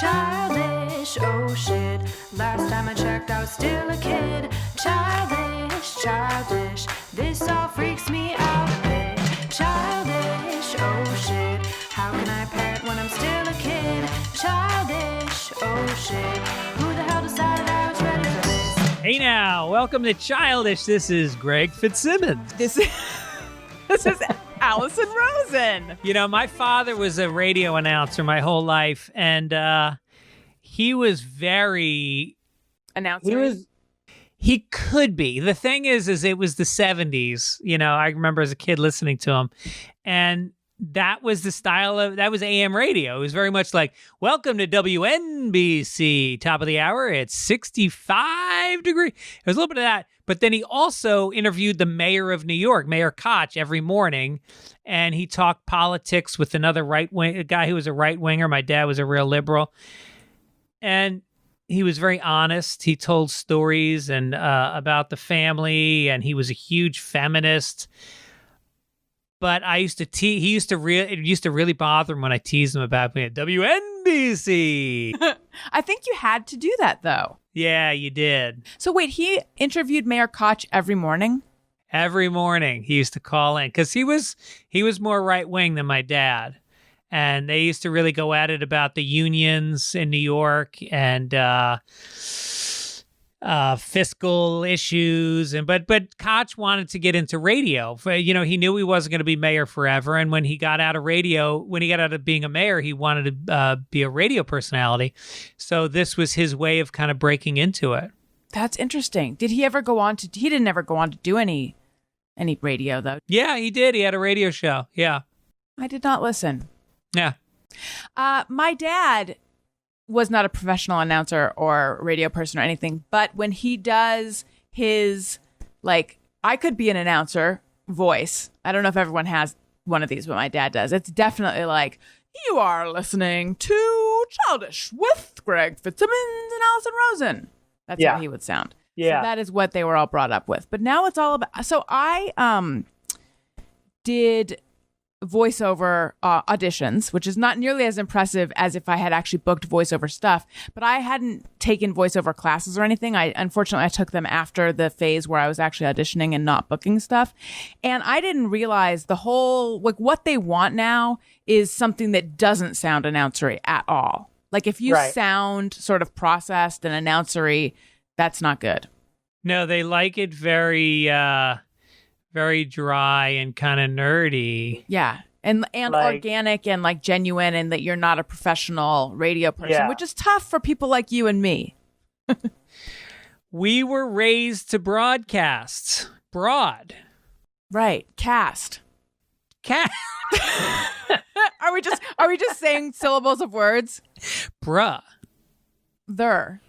Childish, oh shit. Last time I checked, I was still a kid. Childish, childish. This all freaks me out a bit. Childish, oh shit. How can I parent when I'm still a kid? Childish, oh shit. Who the hell decided I was ready for this? Hey now, welcome to Childish. This is Greg Fitzsimmons. This is Alison Rosen. You know, my father was a radio announcer my whole life, and he was very... Announcer? He could be. The thing is it was the 70s. You know, I remember as a kid listening to him, and that was the style of, that was AM radio. It was very much like, welcome to WNBC, top of the hour, it's 65 degrees. There was a little bit of that. But then he also interviewed the mayor of New York, Mayor Koch, every morning. And he talked politics with another a guy who was a right winger. My dad was a real liberal. And he was very honest. He told stories and about the family, and he was a huge feminist. But I used to it used to really bother him when I teased him about being at WNBC. I think you had to do that, though. Yeah, you did. So wait, he interviewed Mayor Koch every morning? Every morning he used to call in because he was more right wing than my dad. And they used to really go at it about the unions in New York and fiscal issues, but Koch wanted to get into radio. You know, he knew he wasn't going to be mayor forever, and when he got out of being a mayor, he wanted to be a radio personality. So this was his way of kind of breaking into it. That's interesting. Did he ever go on to? He didn't ever go on to do any radio though. Yeah, he did. He had a radio show. Yeah, I did not listen. Yeah, my dad was not a professional announcer or radio person or anything, but when he does his, like, I could be an announcer voice. I don't know if everyone has one of these, but my dad does. It's definitely like, you are listening to Childish with Greg Fitzsimmons and Alison Rosen. That's how he would sound. Yeah. So that is what they were all brought up with. But now it's all about, so I did voiceover auditions, which is not nearly as impressive as if I had actually booked voiceover stuff, but I hadn't taken voiceover classes or anything. Unfortunately, I took them after the phase where I was actually auditioning and not booking stuff. And I didn't realize the whole, like, what they want now is something that doesn't sound announcery at all. Like, if you sound sort of processed and announcery, that's not good. No, they like it very very dry and kind of nerdy. Yeah. And like, organic and like genuine, and that you're not a professional radio person, which is tough for people like you and me. We were raised to broadcast. Broad. Right. Cast. Are we just saying syllables of words? Bruh. There.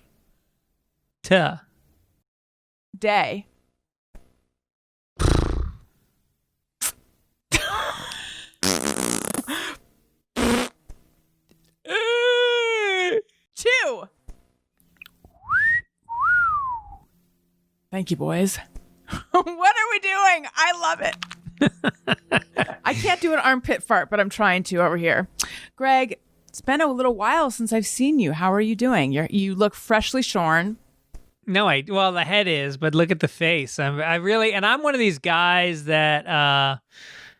Tuh. Day. Two. Thank you, boys. What are we doing? I love it. I can't do an armpit fart, but I'm trying to over here. Greg, it's been a little while since I've seen you. How are you doing? You look freshly shorn. No, well, the head is, but look at the face. I'm one of these guys that,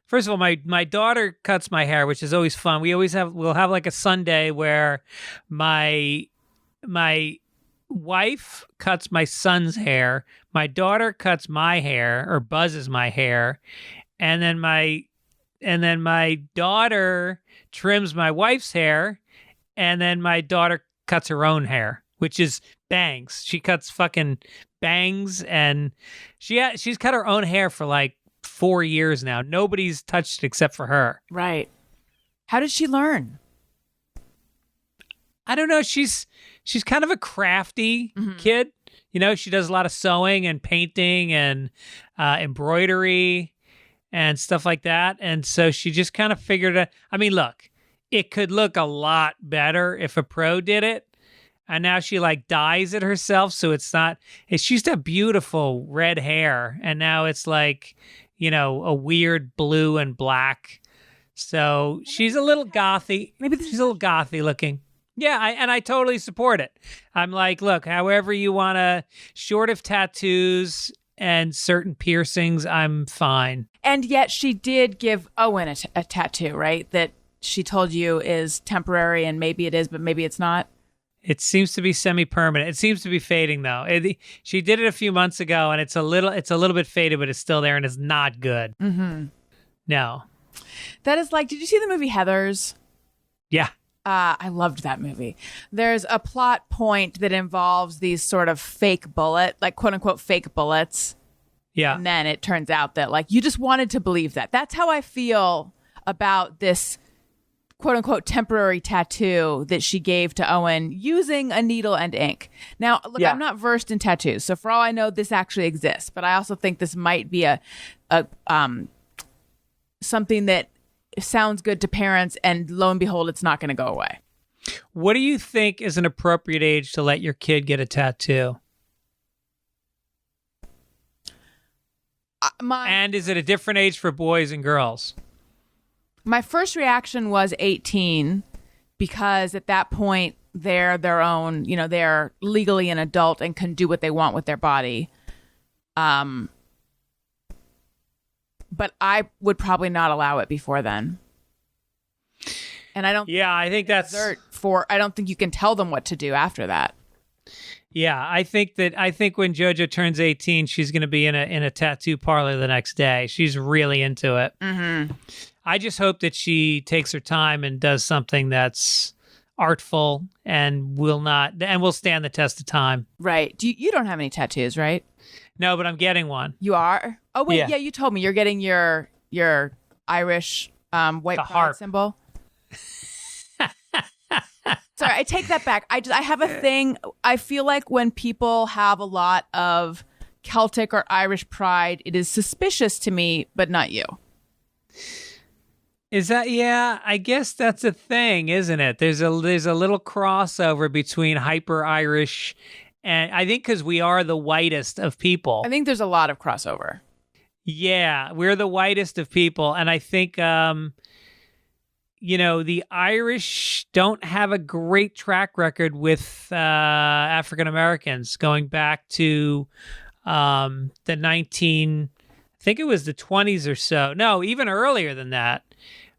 first of all, my daughter cuts my hair, which is always fun. We'll have like a Sunday where my wife cuts my son's hair, my daughter cuts my hair or buzzes my hair, and then my daughter trims my wife's hair, and then my daughter cuts her own hair, which is bangs. She cuts fucking bangs, and she's cut her own hair for like 4 years now. Nobody's touched it except for her. Right. How did she learn? I don't know. She's kind of a crafty kid. You know, she does a lot of sewing and painting and embroidery and stuff like that. And so she just kind of figured it. I mean, look, it could look a lot better if a pro did it. And now she like dyes it herself. So she used to have beautiful red hair. And now it's like, you know, a weird blue and black. So she's a little gothy. She's a little gothy looking. Yeah, I totally support it. I'm like, look, however you want to, short of tattoos and certain piercings, I'm fine. And yet she did give Owen a tattoo, right? That she told you is temporary, and maybe it is, but maybe it's not. It seems to be semi-permanent. It seems to be fading though. She did it a few months ago, and it's a little bit faded, but it's still there, and it's not good. Mm-hmm. No. That is like, did you see the movie Heathers? Yeah. I loved that movie. There's a plot point that involves these sort of fake bullet, like quote unquote fake bullets. Yeah. And then it turns out that like you just wanted to believe that. That's how I feel about this quote unquote temporary tattoo that she gave to Owen using a needle and ink. Now, look, I'm not versed in tattoos, so for all I know, this actually exists. But I also think this might be a something that sounds good to parents, and lo and behold, it's not going to go away. What do you think is an appropriate age to let your kid get a tattoo? And is it a different age for boys and girls? My first reaction was 18, because at that point they're their own, they're legally an adult and can do what they want with their body. But I would probably not allow it before then. And I don't. Yeah, I think that's I don't think you can tell them what to do after that. Yeah, I think when JoJo turns 18, she's going to be in a tattoo parlor the next day. She's really into it. Mm-hmm. I just hope that she takes her time and does something that's artful and will stand the test of time. Right. You don't have any tattoos, right? No, but I'm getting one. You are? Oh wait, yeah, you told me you're getting your Irish white pride harp symbol. Sorry, I take that back. I have a thing. I feel like when people have a lot of Celtic or Irish pride, it is suspicious to me, but not you. Is that? Yeah, I guess that's a thing, isn't it? There's a little crossover between hyper Irish, and I think because we are the whitest of people. I think there's a lot of crossover. Yeah, we're the whitest of people, and I think the Irish don't have a great track record with African Americans going back to I think it was the 20s or so. No, even earlier than that.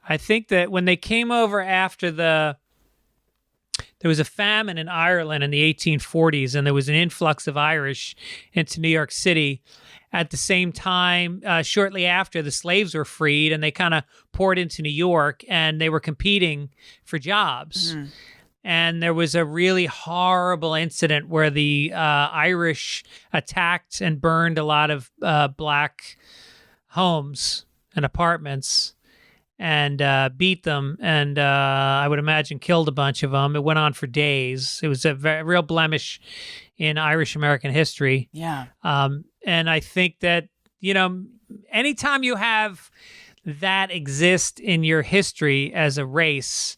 I think that when they came over after there was a famine in Ireland in the 1840s, and there was an influx of Irish into New York City. At the same time, shortly after, the slaves were freed, and they kind of poured into New York, and they were competing for jobs. Mm-hmm. And there was a really horrible incident where the Irish attacked and burned a lot of black homes and apartments, and beat them, and I would imagine killed a bunch of them. It went on for days. It was a real blemish in Irish American history. Yeah. And I think that, anytime you have that exist in your history as a race,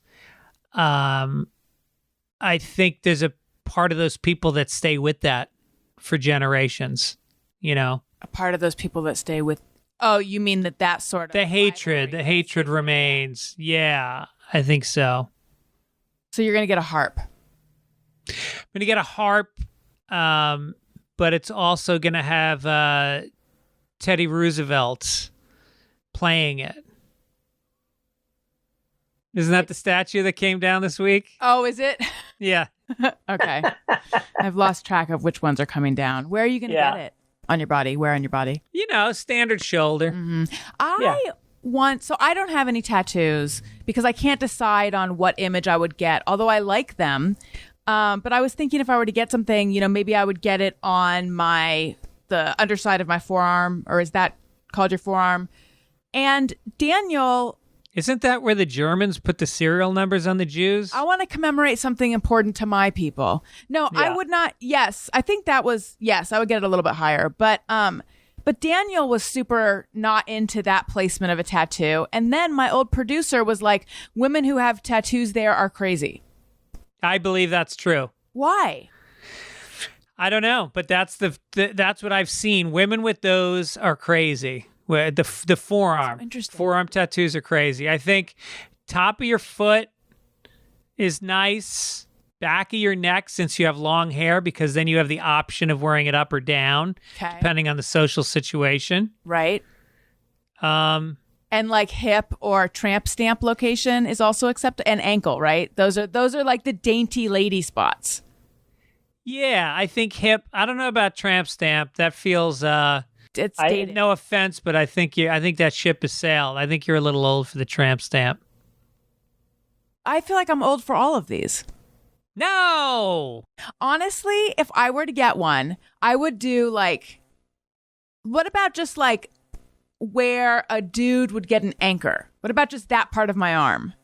I think there's a part of those people that stay with that for generations, A part of those people that stay with. Oh, you mean that sort of the hatred remains. Yeah, I think so. So you're going to get a harp. I'm going to get a harp, but it's also going to have Teddy Roosevelt playing it. Isn't that the statue that came down this week? Oh, is it? Yeah. Okay. I've lost track of which ones are coming down. Where are you going to get it? On your body? Where on your body? Standard shoulder. Mm-hmm. So I don't have any tattoos because I can't decide on what image I would get, although I like them. But I was thinking if I were to get something, maybe I would get it on the underside of my forearm, or is that called your forearm? And Daniel... Isn't that where the Germans put the serial numbers on the Jews? I want to commemorate something important to my people. No, yeah. I would not. Yes, I think that was, yes, I would get it a little bit higher. But Daniel was super not into that placement of a tattoo. And then my old producer was like, women who have tattoos there are crazy. I believe that's true. Why? I don't know, but that's that's what I've seen. Women with those are crazy. Where the forearm, forearm tattoos are crazy. I think top of your foot is nice. back of your neck since you have long hair, because then you have the option of wearing it up or down, Okay. depending on the social situation. Right. Um, And like hip or tramp stamp location is also accepted, and ankle, right? Those are like the dainty lady spots. yeah, I think hip. I don't know about tramp stamp. That feels. It's dated. No offense, but I think that ship has sailed. I think you're a little old for the tramp stamp. I feel like I'm old for all of these. No. Honestly, if I were to get one, I would do like, what about just like where a dude would get an anchor? What about just that part of my arm?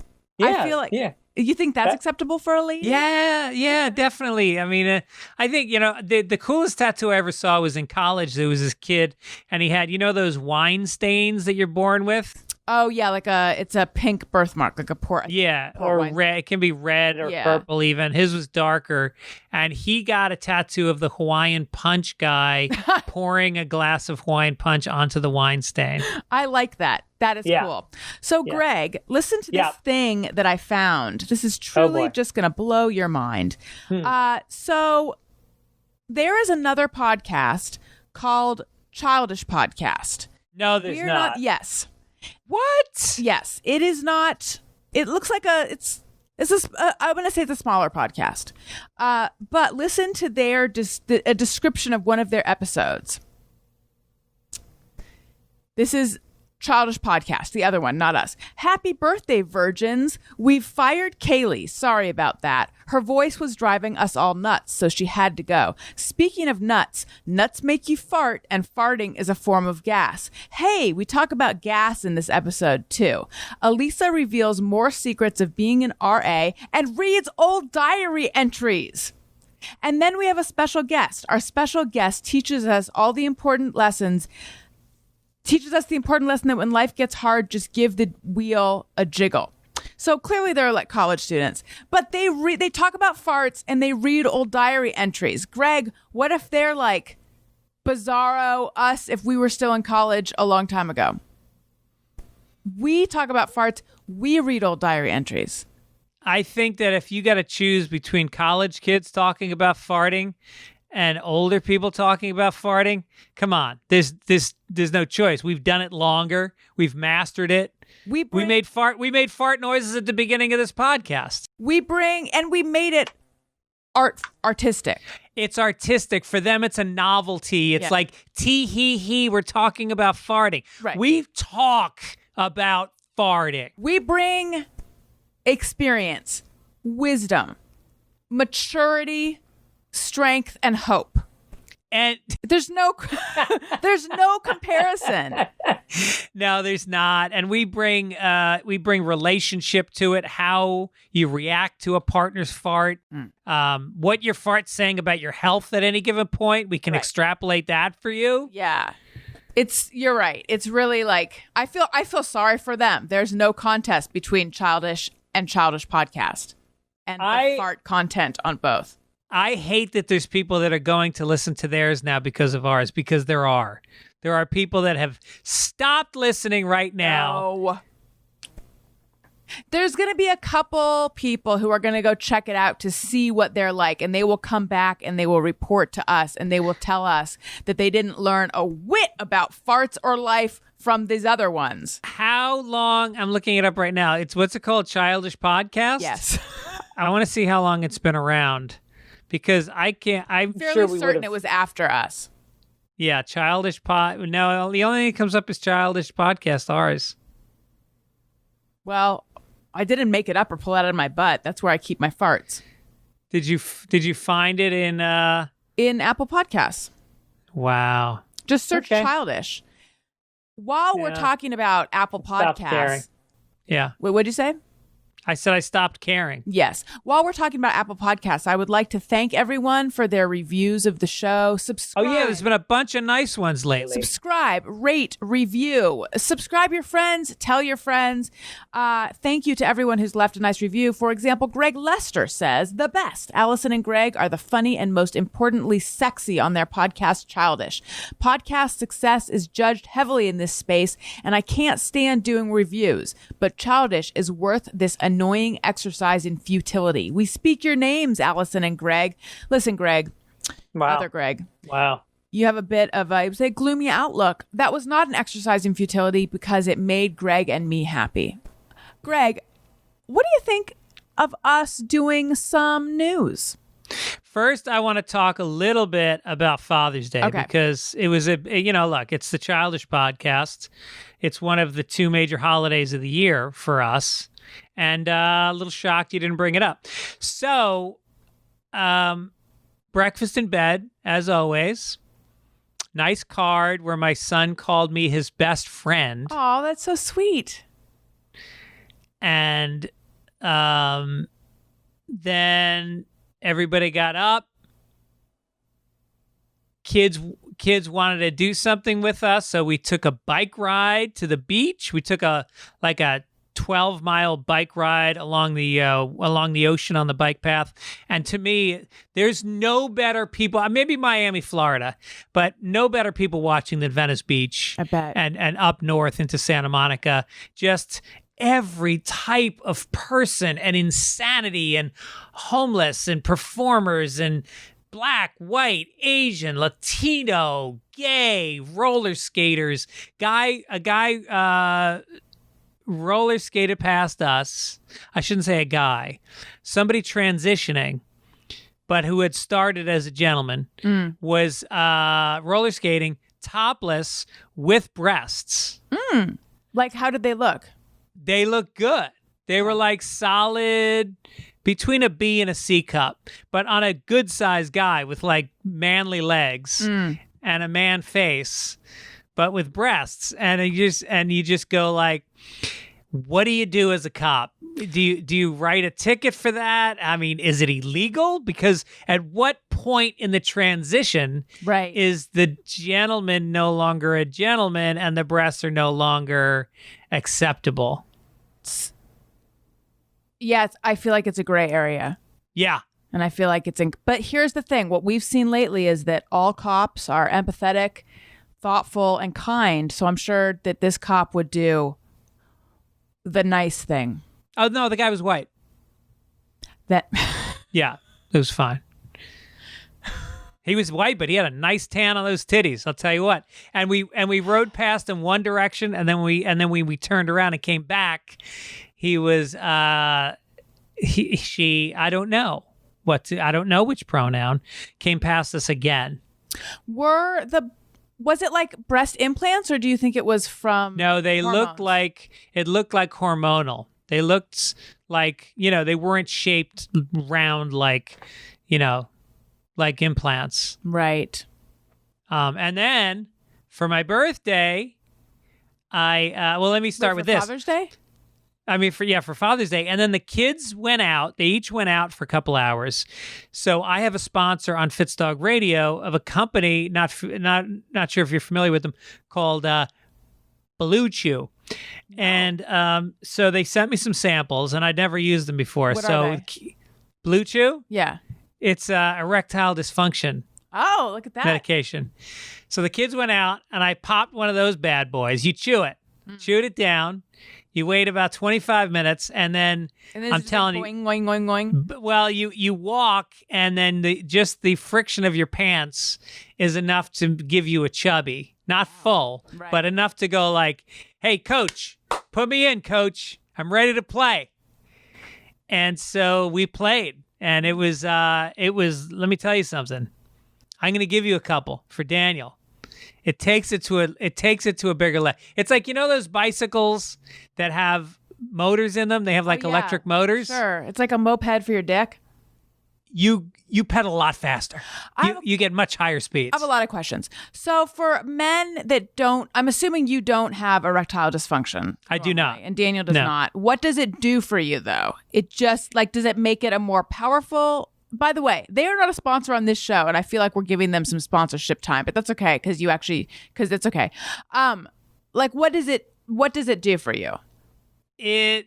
I feel like, you think that's acceptable for a lady? Yeah, definitely. I mean, I think, the coolest tattoo I ever saw was in college. There was this kid, and he had, those wine stains that you're born with? Oh, yeah, it's a pink birthmark, like a port. Yeah, Or or wine. red. It can be red or Yeah. purple even. His was darker, and he got a tattoo of the Hawaiian Punch guy pouring a glass of Hawaiian Punch onto the wine stain. I like that. That is cool. So, Greg, listen to this thing that I found. This is truly just going to blow your mind. So, there is another podcast called Childish Podcast. No, there's We're not. Yes. What? Yes. It is not. It looks like I'm going to say it's a smaller podcast. But listen to a description of one of their episodes. This is Childish Podcast, the other one, not us. Happy birthday, virgins. We've fired Kaylee. Sorry about that. Her voice was driving us all nuts, so she had to go. Speaking of nuts make you fart, and farting is a form of gas. Hey, we talk about gas in this episode, too. Elisa reveals more secrets of being an RA and reads old diary entries. And then we have a special guest. Our special guest teaches us the important lesson that when life gets hard, just give the wheel a jiggle. So clearly they're like college students, but they talk about farts and they read old diary entries. Greg, what if they're like Bizarro us if we were still in college a long time ago? We talk about farts. We read old diary entries. I think that if you got to choose between college kids talking about farting and older people talking about farting, come on, there's no choice. We've done it longer. We've mastered it. We made fart noises at the beginning of this podcast. We made it artistic. It's artistic. For them, it's a novelty. It's like tee hee hee. We're talking about farting. Right. We talk about farting. We bring experience, wisdom, maturity, strength, and hope. And there's no comparison. No, there's not. And we bring relationship to it, how you react to a partner's fart, what your fart's saying about your health at any given point. We can extrapolate that for you. Yeah. You're right. It's really like, I feel sorry for them. There's no contest between Childish and Childish Podcast and the fart content on both. I hate that there's people that are going to listen to theirs now because of ours, because there are people that have stopped listening right now. No. There's going to be a couple people who are going to go check it out to see what they're like, and they will come back and they will report to us and they will tell us that they didn't learn a whit about farts or life from these other ones. How long? I'm looking it up right now. What's it called? Childish Podcast? Yes. I want to see how long it's been around, because I'm fairly certain it was after us. Yeah, Childish Pod. No, the only thing that comes up is Childish Podcast, ours. Well, I didn't make it up or pull it out of my butt. That's where I keep my farts. Did you find it in Apple Podcasts? Wow. Just search Childish. While we're talking about Apple Podcasts. Yeah. Wait, what'd you say? I said I stopped caring. Yes. While we're talking about Apple Podcasts, I would like to thank everyone for their reviews of the show. Subscribe. Oh, yeah. There's been a bunch of nice ones lately. Subscribe, rate, review. Subscribe your friends. Tell your friends. Thank you to everyone who's left a nice review. For example, Greg Lester says, the best. Alison and Greg are the funny and most importantly sexy on their podcast, Childish. Podcast success is judged heavily in this space, and I can't stand doing reviews. But Childish is worth this annoying exercise in futility. We speak your names, Alison and Greg. Listen, Greg. Wow. Other Greg. Wow. You have a bit of a gloomy outlook. That was not an exercise in futility because it made Greg and me happy. Greg, what do you think of us doing some news? First, I want to talk a little bit about Father's Day because it was look, it's the Childish podcast. It's one of the two major holidays of the year for us. And a little shocked you didn't bring it up. So, breakfast in bed, as always. Nice card where my son called me his best friend. Oh, that's so sweet. And then everybody got up. Kids wanted to do something with us, so we took a bike ride to the beach. We took a 12-mile bike ride along the ocean on the bike path. And to me, there's no better people, maybe Miami, Florida, but no better people watching than Venice Beach. I bet. And up north into Santa Monica. Just every type of person and insanity and homeless and performers and black, white, Asian, Latino, gay, roller skaters. A guy roller skated past us. I shouldn't say a guy. Somebody transitioning, but who had started as a gentleman, was roller skating topless with breasts. Like, how did they look? They look good. They were like solid between a B and a C cup, but on a good sized guy with like manly legs and a man face, but with breasts. And you just go like, what do you do as a cop? Do you write a ticket for that? I mean, is it illegal? Because at what point in the transition is the gentleman no longer a gentleman and the breasts are no longer acceptable? Yes, I feel like it's a gray area. Yeah. And I feel like but here's the thing. What we've seen lately is that all cops are empathetic, thoughtful, and kind. So I'm sure that this cop would do the nice thing. Oh, no, the guy was white. Yeah, it was fine. He was white, but he had a nice tan on those titties. I'll tell you what. And we rode past him one direction, and then we turned around and came back. He was she. I don't know I don't know which pronoun came past us again. Was it like breast implants, or do you think it was from? No, they hormones? looked like hormonal. They looked like they weren't shaped round like like implants. Right. And then for my birthday, let me start with this. Father's Day? I mean, for Father's Day. And then the kids went out. They each went out for a couple hours. So I have a sponsor on Fitzdog Radio of a company, not sure if you're familiar with them, called Blowjobs. No. And so they sent me some samples, and I'd never used them before. What are they? Blowjobs? Yeah. It's erectile dysfunction. Oh, look at that. Medication. So the kids went out, and I popped one of those bad boys. You chew it. Chewed it down. You wait about 25 minutes, and then I'm telling you, going. Well, you walk, and then just the friction of your pants is enough to give you a chubby, not full, but enough to go like, "Hey, coach, put me in, coach. I'm ready to play." And so we played, and it was. Let me tell you something. I'm going to give you a couple for Daniel. It takes it to a bigger level. It's like, those bicycles that have motors in them. They have electric motors. Sure. It's like a moped for your dick. You pedal a lot faster. You get much higher speeds. I have a lot of questions. So for men that don't, I'm assuming you don't have erectile dysfunction. I do not. And Daniel does not. What does it do for you though? It just does it make it a more powerful? By the way, they are not a sponsor on this show, and I feel like we're giving them some sponsorship time, but that's okay because it's okay. What does it do for you? It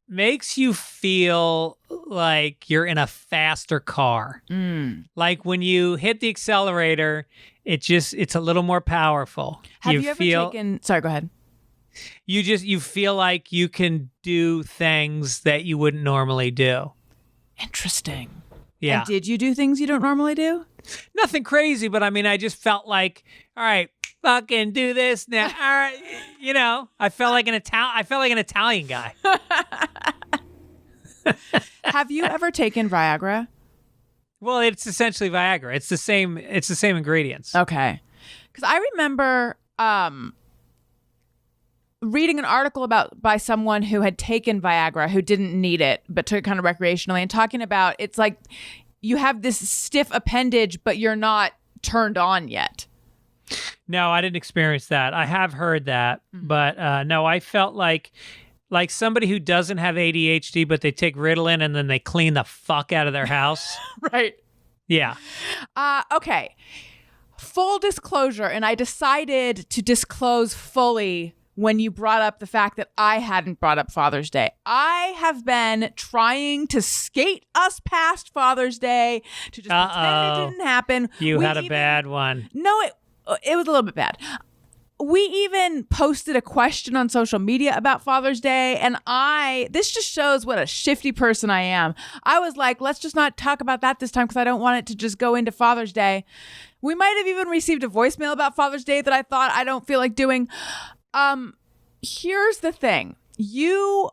makes you feel like you're in a faster car. Like when you hit the accelerator, it's a little more powerful. Have you ever taken? Sorry, go ahead. You feel like you can do things that you wouldn't normally do. Interesting. Yeah. And did you do things you don't normally do? Nothing crazy, but I mean, I just felt like, all right, fucking do this now. All right, I felt like an Italian guy. Have you ever taken Viagra? Well, it's essentially Viagra. It's the same ingredients. Okay. Because I remember reading an article by someone who had taken Viagra, who didn't need it, but took it kind of recreationally, and talking about it's like you have this stiff appendage, but you're not turned on yet. No, I didn't experience that. I have heard that, but no, I felt like somebody who doesn't have ADHD, but they take Ritalin and then they clean the fuck out of their house. Right. Yeah. Okay. Full disclosure, and I decided to disclose fully when you brought up the fact that I hadn't brought up Father's Day. I have been trying to skate us past Father's Day, to just pretend it didn't happen. You had a bad one. No, it was a little bit bad. We even posted a question on social media about Father's Day, and this just shows what a shifty person I am. I was like, let's just not talk about that this time because I don't want it to just go into Father's Day. We might have even received a voicemail about Father's Day that I thought I don't feel like doing. Here's the thing.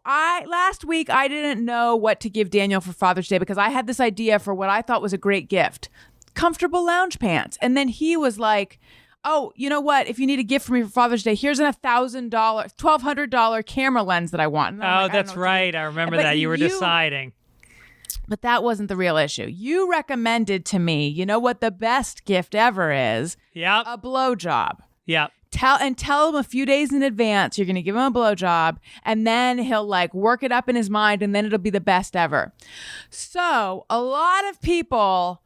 Last week, I didn't know what to give Daniel for Father's Day because I had this idea for what I thought was a great gift. Comfortable lounge pants. And then he was like, oh, you know what? If you need a gift for me for Father's Day, here's an $1,200 camera lens that I want. And I'm like, that's right. I remember that. You were deciding. But that wasn't the real issue. You recommended to me, you know what the best gift ever is? Yep. A blowjob. Yep. Tell him a few days in advance you're going to give him a blowjob, and then he'll like work it up in his mind, and then it'll be the best ever. So a lot of people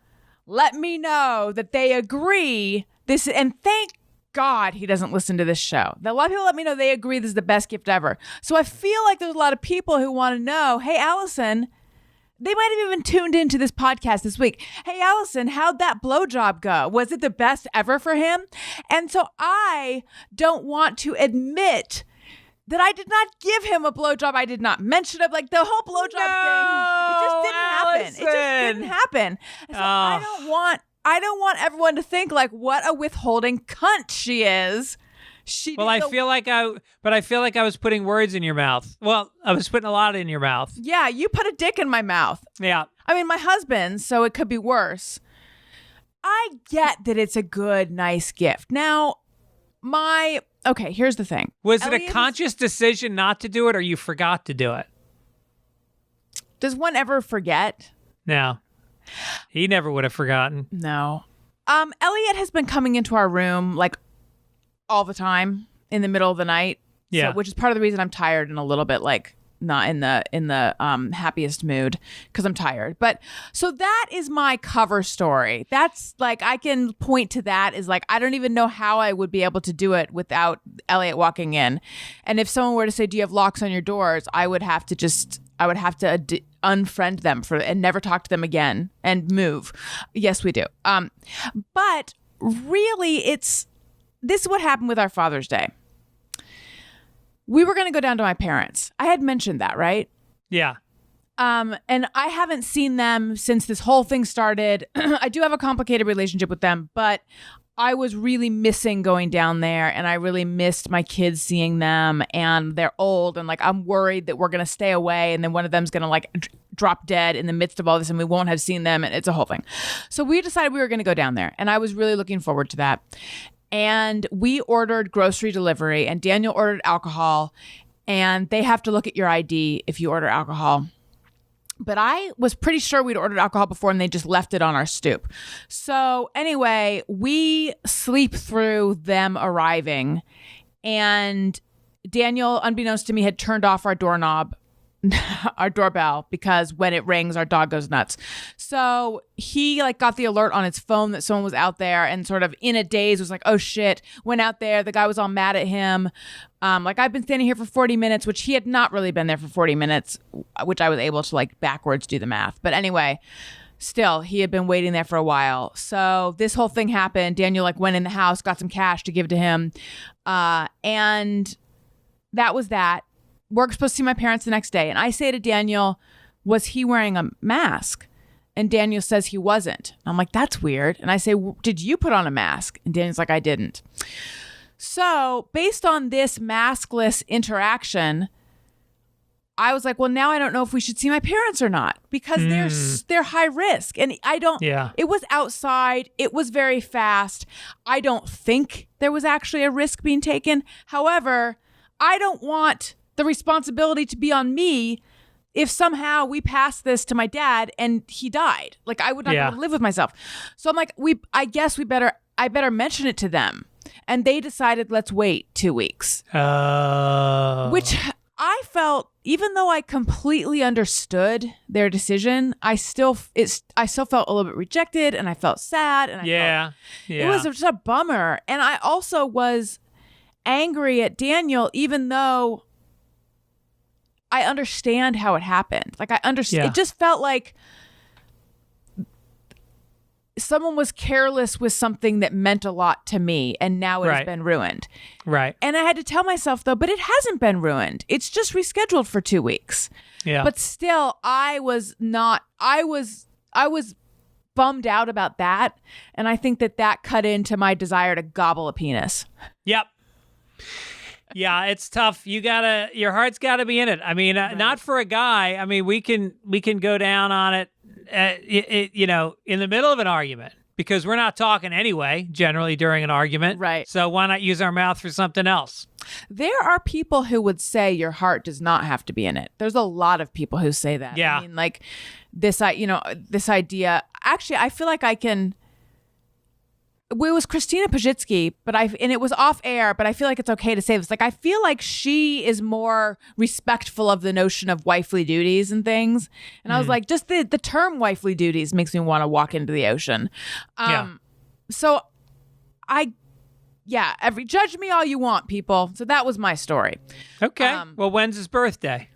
let me know that they agree this, and thank God he doesn't listen to this show. A lot of people let me know they agree this is the best gift ever. So I feel like there's a lot of people who want to know, hey, Alison, they might have even tuned into this podcast this week. Hey, Alison, how'd that blowjob go? Was it the best ever for him? And so I don't want to admit that I did not give him a blowjob. I did not mention it. Like the whole blowjob thing, it just didn't happen. It just didn't happen. And so I don't want everyone to think like what a withholding cunt she is. I feel like I was putting words in your mouth. Well, I was putting a lot in your mouth. Yeah, you put a dick in my mouth. Yeah. I mean, my husband, so it could be worse. I get that it's a good, nice gift. Now, okay, here's the thing. Was it a conscious decision not to do it, or you forgot to do it? Does one ever forget? No. He never would have forgotten. No. Elliot has been coming into our room like all the time in the middle of the night. Yeah. So, which is part of the reason I'm tired and a little bit like not in the happiest mood because I'm tired. But so that is my cover story. That's like, I can point to that as like, I don't even know how I would be able to do it without Elliot walking in. And if someone were to say, do you have locks on your doors? I would have to unfriend them and never talk to them again and move. Yes, we do. But really this is what happened with our Father's Day. We were going to go down to my parents. I had mentioned that, right? Yeah. And I haven't seen them since this whole thing started. I do have a complicated relationship with them, but I was really missing going down there, and I really missed my kids seeing them, and they're old, and like I'm worried that we're going to stay away, and then one of them's going to like drop dead in the midst of all this, and we won't have seen them, and it's a whole thing. So we decided we were going to go down there, and I was really looking forward to that. And we ordered grocery delivery, and Daniel ordered alcohol, and they have to look at your ID if you order alcohol. But I was pretty sure we'd ordered alcohol before, and they just left it on our stoop. So anyway, we sleep through them arriving, and Daniel, unbeknownst to me, had turned off our doorknob, our doorbell, because when it rings, our dog goes nuts. So he like got the alert on his phone that someone was out there, and sort of in a daze was like, oh shit, went out there. The guy was all mad at him. Like, I've been standing here for 40 minutes, which he had not really been there for 40 minutes, which I was able to like backwards do the math. But anyway, still, he had been waiting there for a while. So this whole thing happened. Daniel like went in the house, got some cash to give to him. And that was that. We're supposed to see my parents the next day. And I say to Daniel, was he wearing a mask? And Daniel says he wasn't. I'm like, that's weird. And I say, did you put on a mask? And Daniel's like, I didn't. So based on this maskless interaction, I was like, well, now I don't know if we should see my parents or not because they're high risk. And I don't, it was outside. It was very fast. I don't think there was actually a risk being taken. However, I don't want the responsibility to be on me if somehow we passed this to my dad and he died. Like, I would not be able to live with myself. So I'm like, I guess I better mention it to them. And they decided, let's wait 2 weeks. Which I felt, even though I completely understood their decision, I still felt a little bit rejected, and I felt sad, and it was just a bummer. And I also was angry at Daniel, even though I understand how it happened. Like, I understand. It just felt like someone was careless with something that meant a lot to me, and now it has been ruined. Right. And I had to tell myself, though, but it hasn't been ruined. It's just rescheduled for 2 weeks. Yeah. But still, I was bummed out about that. And I think that cut into my desire to gobble a penis. Yep. Yeah, it's tough. Your heart's gotta be in it. I mean, not for a guy. I mean, we can go down on it, in the middle of an argument, because we're not talking anyway, generally during an argument. Right. So why not use our mouth for something else? There are people who would say your heart does not have to be in it. There's a lot of people who say that. Yeah. I mean, like this idea. Actually, I feel like I can. It was Christina Pajitsky, and it was off air, but I feel like it's okay to say this. Like, I feel like she is more respectful of the notion of wifely duties and things. And I was like, just the term wifely duties makes me want to walk into the ocean. So judge me all you want, people. So that was my story. Okay. Well, when's his birthday?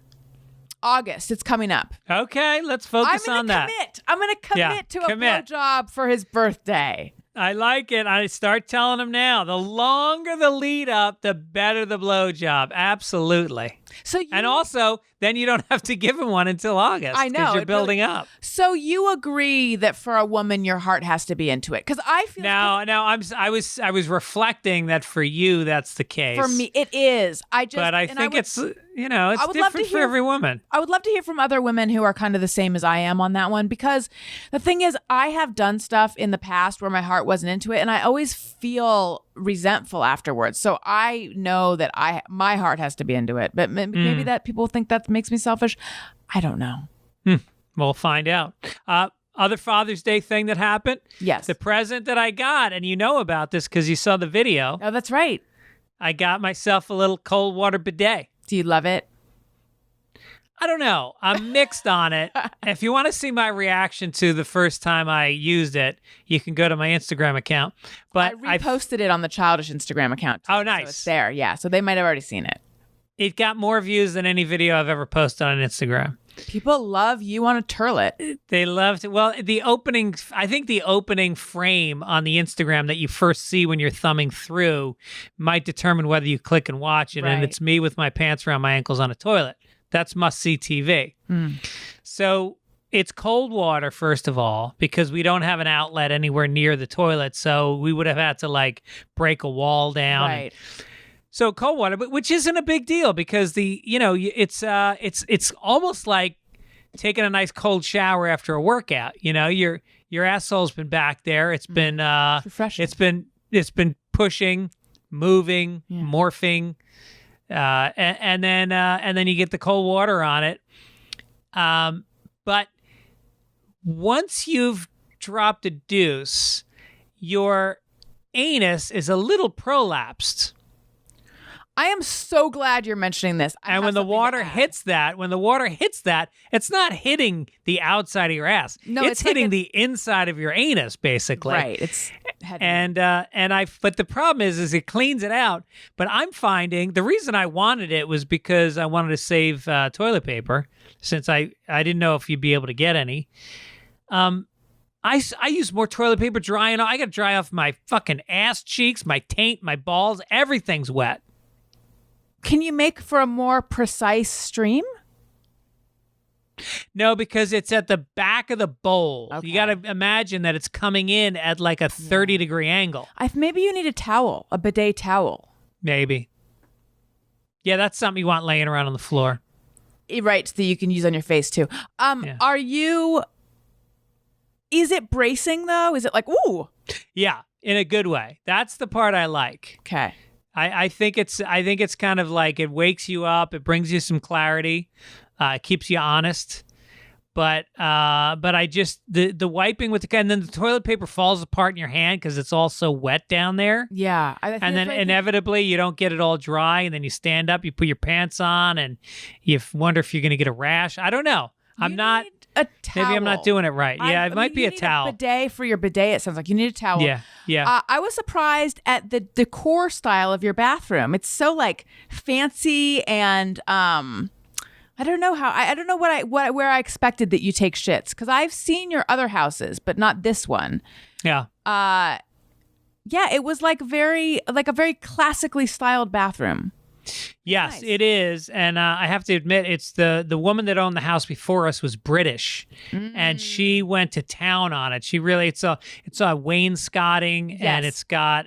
August. It's coming up. Okay. Let's focus on that. I'm going to commit to a blowjob for his birthday. I like it. I start telling him now. The longer the lead up, the better the blowjob. Absolutely. And also, then you don't have to give him one until August. I know. Because you're building up. So you agree that for a woman, your heart has to be into it? Because I feel I was reflecting that for you, that's the case. For me, it is. But I think it's different for every woman. I would love to hear from other women who are kind of the same as I am on that one, because the thing is, I have done stuff in the past where my heart wasn't into it, and I always feel resentful afterwards. So I know that my heart has to be into it, but maybe that people think that makes me selfish. I don't know. We'll find out. Other Father's Day thing that happened? Yes. The present that I got, and you know about this because you saw the video. Oh, that's right. I got myself a little cold water bidet. Do you love it? I don't know. I'm mixed on it. If you want to see my reaction to the first time I used it, you can go to my Instagram account. But I reposted it on the Childish Instagram account too, Oh, nice. So it's there, yeah. So they might have already seen it. It got more views than any video I've ever posted on Instagram. People love you on a turlet. They loved it. Well, I think the opening frame on the Instagram that you first see when you're thumbing through might determine whether you click and watch it. Right. And it's me with my pants around my ankles on a toilet. That's must-see TV. So it's cold water, first of all, because we don't have an outlet anywhere near the toilet. So we would have had to break a wall down. Right. So cold water, but which isn't a big deal because it's almost like taking a nice cold shower after a workout. Your asshole's been back there. It's been refreshing. It's been pushing, moving, morphing. And then you get the cold water on it. But once you've dropped a deuce, your anus is a little prolapsed. I am so glad you're mentioning this. And when the water hits that, it's not hitting the outside of your ass. No, it's hitting the inside of your anus, basically. Right. It's heavy. But the problem is it cleans it out. But I'm finding the reason I wanted it was because I wanted to save toilet paper, since I didn't know if you'd be able to get any. I use more toilet paper drying. I got to dry off my fucking ass cheeks, my taint, my balls. Everything's wet. Can you make for a more precise stream? No, because it's at the back of the bowl. Okay. You got to imagine that it's coming in at like a 30-degree angle. Maybe you need a towel, a bidet towel. Maybe. Yeah, that's something you want laying around on the floor. Right, that you can use on your face too. Are you... Is it bracing though? Is it like, ooh? Yeah, in a good way. That's the part I like. Okay. I think it's kind of like it wakes you up, it brings you some clarity, it keeps you honest. But I just the wiping with and then the toilet paper falls apart in your hand because it's all so wet down there. Yeah. And then inevitably you don't get it all dry, and then you stand up, you put your pants on, and you wonder if you're going to get a rash. I don't know. Need a towel. Maybe I'm not doing it right. Yeah, it might be a towel. A bidet for your bidet. It sounds like you need a towel. Yeah. I was surprised at the decor style of your bathroom. It's so like fancy and I don't know how. I don't know where I expected that you take shits, because I've seen your other houses, but not this one. Yeah. Yeah, it was like a very classically styled bathroom. Yes, Nice. it is, and I have to admit, it's the woman that owned the house before us was British, and she went to town on it. She really it's a wainscoting, Yes. and it's got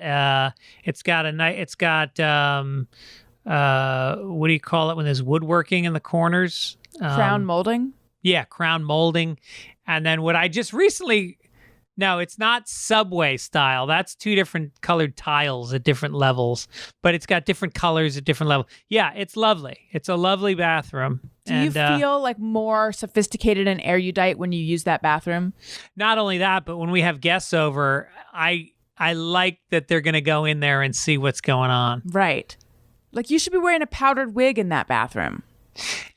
what do you call it when there's woodworking in the corners? Crown molding. Yeah, crown molding, and then what I just recently. No, it's not subway style. That's two different colored tiles at different levels, but it's got different colors at different levels. Yeah, it's lovely. It's a lovely bathroom. Do you feel like more sophisticated and erudite when you use that bathroom? Not only that, but when we have guests over, I like that they're going to go in there and see what's going on. Right. Like you should be wearing a powdered wig in that bathroom.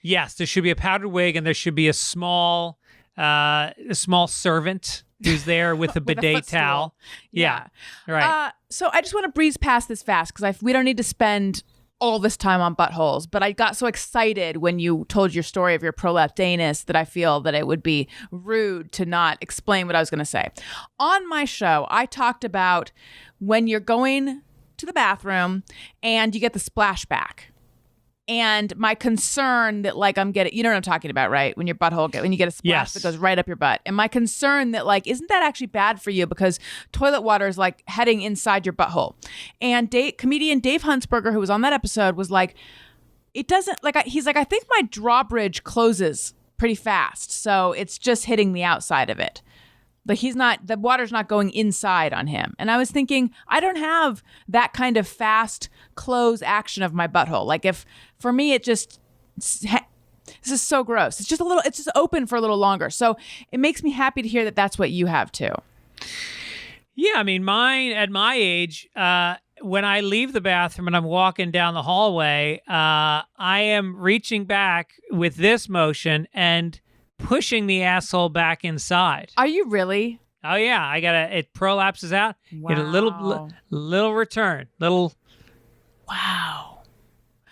Yes, there should be a powdered wig, and there should be a small servant who's there with a bidet towel. Yeah. Right. So I just want to breeze past this fast because we don't need to spend all this time on buttholes. But I got so excited when you told your story of your prolapsed anus that I feel that it would be rude to not explain what I was going to say. On my show, I talked about when you're going to the bathroom and you get the splashback. And my concern that like I'm getting, you know what I'm talking about, right? When your butthole, when you get a splash that goes right up your butt. And my concern that like, isn't that actually bad for you? Because toilet water is like heading inside your butthole. And comedian Dave Huntsberger, who was on that episode, was like, it doesn't like, he's like, I think my drawbridge closes pretty fast. So it's just hitting the outside of it. Like the water's not going inside on him. And I was thinking, I don't have that kind of fast close action of my butthole. Like for me, this is so gross. It's just open for a little longer. So it makes me happy to hear that that's what you have too. Yeah. I mean, mine at my age, when I leave the bathroom and I'm walking down the hallway, I am reaching back with this motion and pushing the asshole back inside. Are you really? Oh yeah, it prolapses out. Wow. Get a little return. Wow.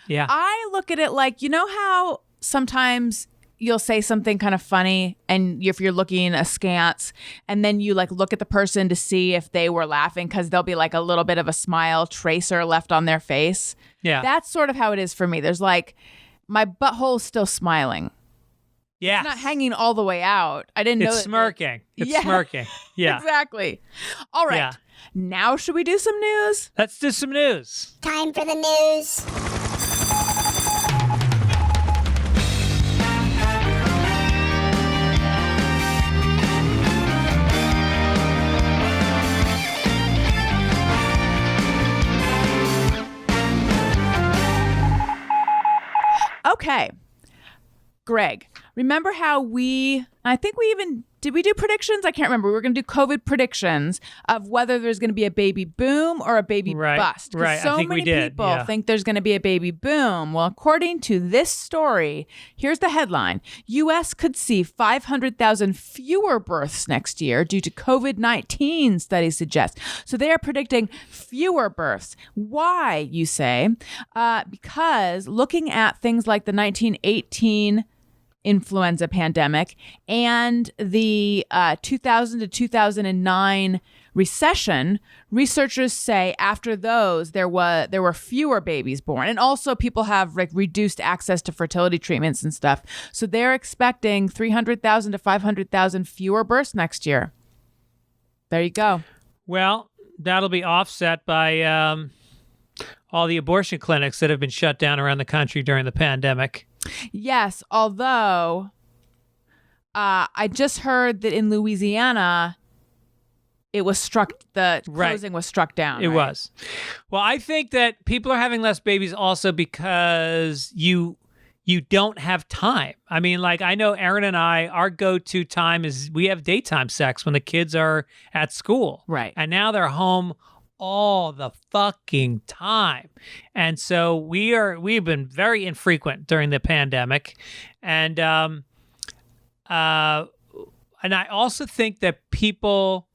Yeah. I look at it like, you know how sometimes you'll say something kind of funny and if you're looking askance and then you like look at the person to see if they were laughing because there'll be like a little bit of a smile tracer left on their face. Yeah. That's sort of how it is for me. There's like my butthole's still smiling. Yeah. It's not hanging all the way out. I didn't know. It's smirking. It's smirking. Yeah. Exactly. All right. Yeah. Now should we do some news? Let's do some news. Time for the news. Okay. Greg, remember how I think did we do predictions? I can't remember. We were going to do COVID predictions of whether there's going to be a baby boom or a baby bust. Right. So I think many we did. people Yeah. think there's going to be a baby boom. Well, according to this story, here's the headline. U.S. could see 500,000 fewer births next year due to COVID-19, studies suggest. So they are predicting fewer births. Why, you say? Because looking at things like the 1918 influenza pandemic and the 2000 to 2009 recession, researchers say after those there were fewer babies born, and also people have like reduced access to fertility treatments and stuff. So they're expecting 300,000 to 500,000 fewer births next year. There you go. Well, that'll be offset by all the abortion clinics that have been shut down around the country during the pandemic. Yes, although I just heard that in Louisiana, the closing was struck down. It right? was. Well, I think that people are having less babies also because you don't have time. I mean, like, I know Erin and I, our go-to time is we have daytime sex when the kids are at school. Right. And now they're home all the fucking time. And so we've been very infrequent during the pandemic. And I also think that people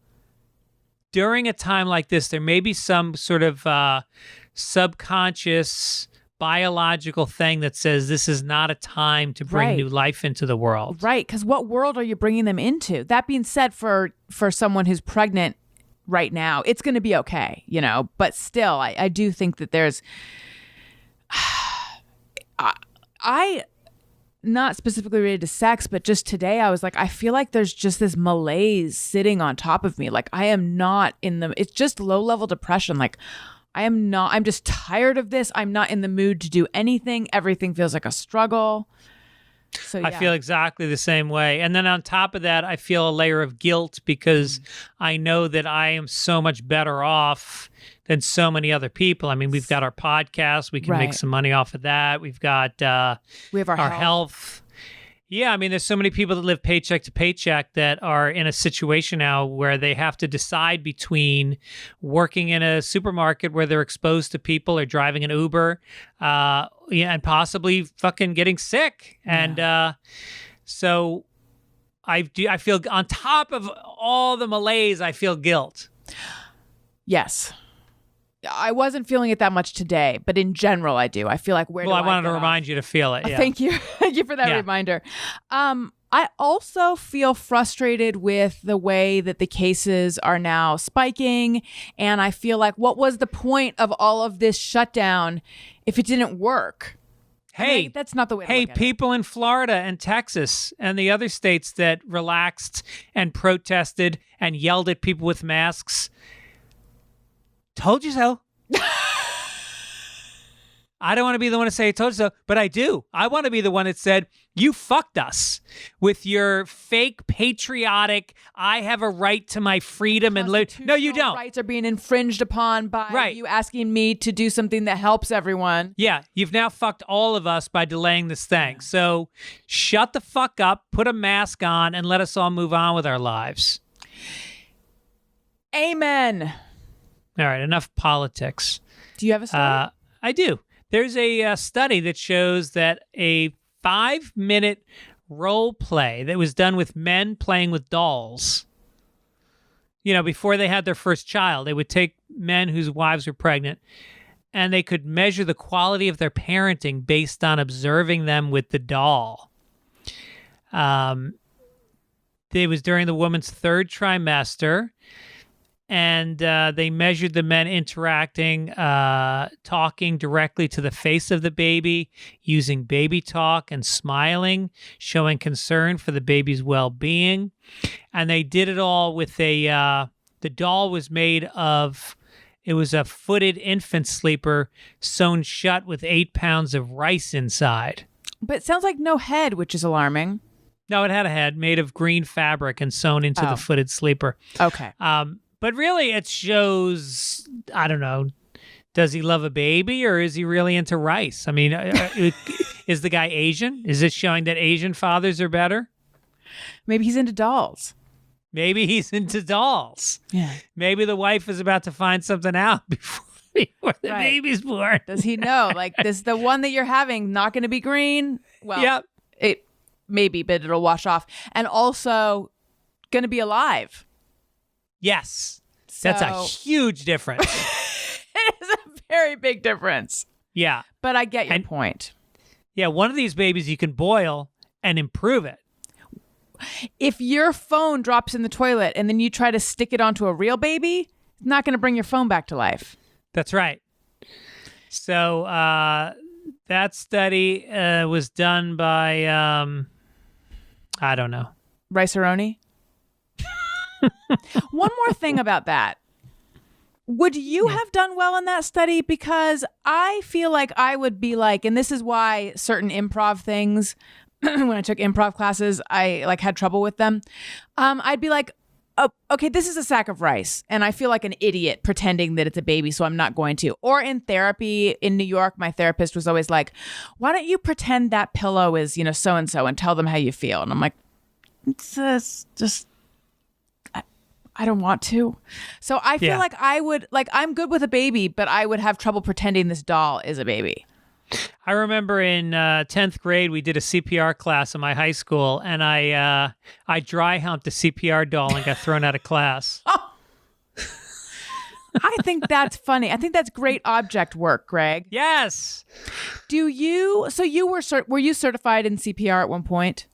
during a time like this, there may be some sort of subconscious biological thing that says this is not a time to bring Right. new life into the world. Right, because what world are you bringing them into? That being said, for someone who's pregnant right now, it's going to be okay, but still, I do think that there's I not specifically related to sex, but just today I was like, I feel like there's just this malaise sitting on top of me. Like I am not it's just low level depression. Like I'm just tired of this. I'm not in the mood to do anything. Everything feels like a struggle. So yeah. I feel exactly the same way. And then on top of that, I feel a layer of guilt because I know that I am so much better off than so many other people. I mean, we've got our podcast. We can make some money off of that. We've got we have our health. Yeah, I mean, there's so many people that live paycheck to paycheck that are in a situation now where they have to decide between working in a supermarket where they're exposed to people or driving an Uber, and possibly fucking getting sick. Yeah. And so I feel on top of all the malaise, I feel guilt. Yes. I wasn't feeling it that much today, but in general, I do. I feel like I wanted to remind you to feel it. Yeah. Thank you. Thank you for that reminder. I also feel frustrated with the way that the cases are now spiking. And I feel like, what was the point of all of this shutdown if it didn't work? Hey, that's not the way to look at people in Florida and Texas and the other states that relaxed and protested and yelled at people with masks. Told you so. I don't want to be the one to say I told you so, but I do. I want to be the one that said, you fucked us with your fake patriotic, I have a right to my freedom and live. No, you don't. Rights are being infringed upon by you asking me to do something that helps everyone. Yeah, you've now fucked all of us by delaying this thing. So shut the fuck up, put a mask on, and let us all move on with our lives. Amen. All right, enough politics. Do you have a story? I do. There's a study that shows that a 5-minute role play that was done with men playing with dolls, before they had their first child, they would take men whose wives were pregnant and they could measure the quality of their parenting based on observing them with the doll. It was during the woman's third trimester. And they measured the men interacting, talking directly to the face of the baby, using baby talk and smiling, showing concern for the baby's well-being. And they did it all with the doll was made of, it was a footed infant sleeper sewn shut with 8 pounds of rice inside. But it sounds like no head, which is alarming. No, it had a head made of green fabric and sewn into the footed sleeper. Okay. But really, it shows, I don't know, does he love a baby or is he really into rice? I mean, is the guy Asian? Is it showing that Asian fathers are better? Maybe he's into dolls. Maybe he's into dolls. Yeah. Maybe the wife is about to find something out before the baby's born. Does he know? Like, this the one that you're having, not going to be green? Well, yep. It maybe, but it'll wash off. And also going to be alive. Yes. That's a huge difference. It is a very big difference. Yeah. But I get your point. Yeah, one of these babies you can boil and improve it. If your phone drops in the toilet and then you try to stick it onto a real baby, it's not going to bring your phone back to life. That's right. So that study was done by, I don't know. Rice-A-Roni? One more thing about that. Would you have done well in that study? Because I feel like I would be like, and this is why certain improv things, when I took improv classes, I like had trouble with them. I'd be like, oh, okay, this is a sack of rice. And I feel like an idiot pretending that it's a baby, so I'm not going to. Or in therapy in New York, my therapist was always like, why don't you pretend that pillow is, so-and-so and tell them how you feel? And I'm like, it's just... I don't want to. So I feel like I would, like, I'm good with a baby, but I would have trouble pretending this doll is a baby. I remember in 10th grade, we did a CPR class in my high school, and I dry humped a CPR doll and got thrown out of class. Oh. I think that's funny. I think that's great object work, Greg. Yes. So were you certified in CPR at one point?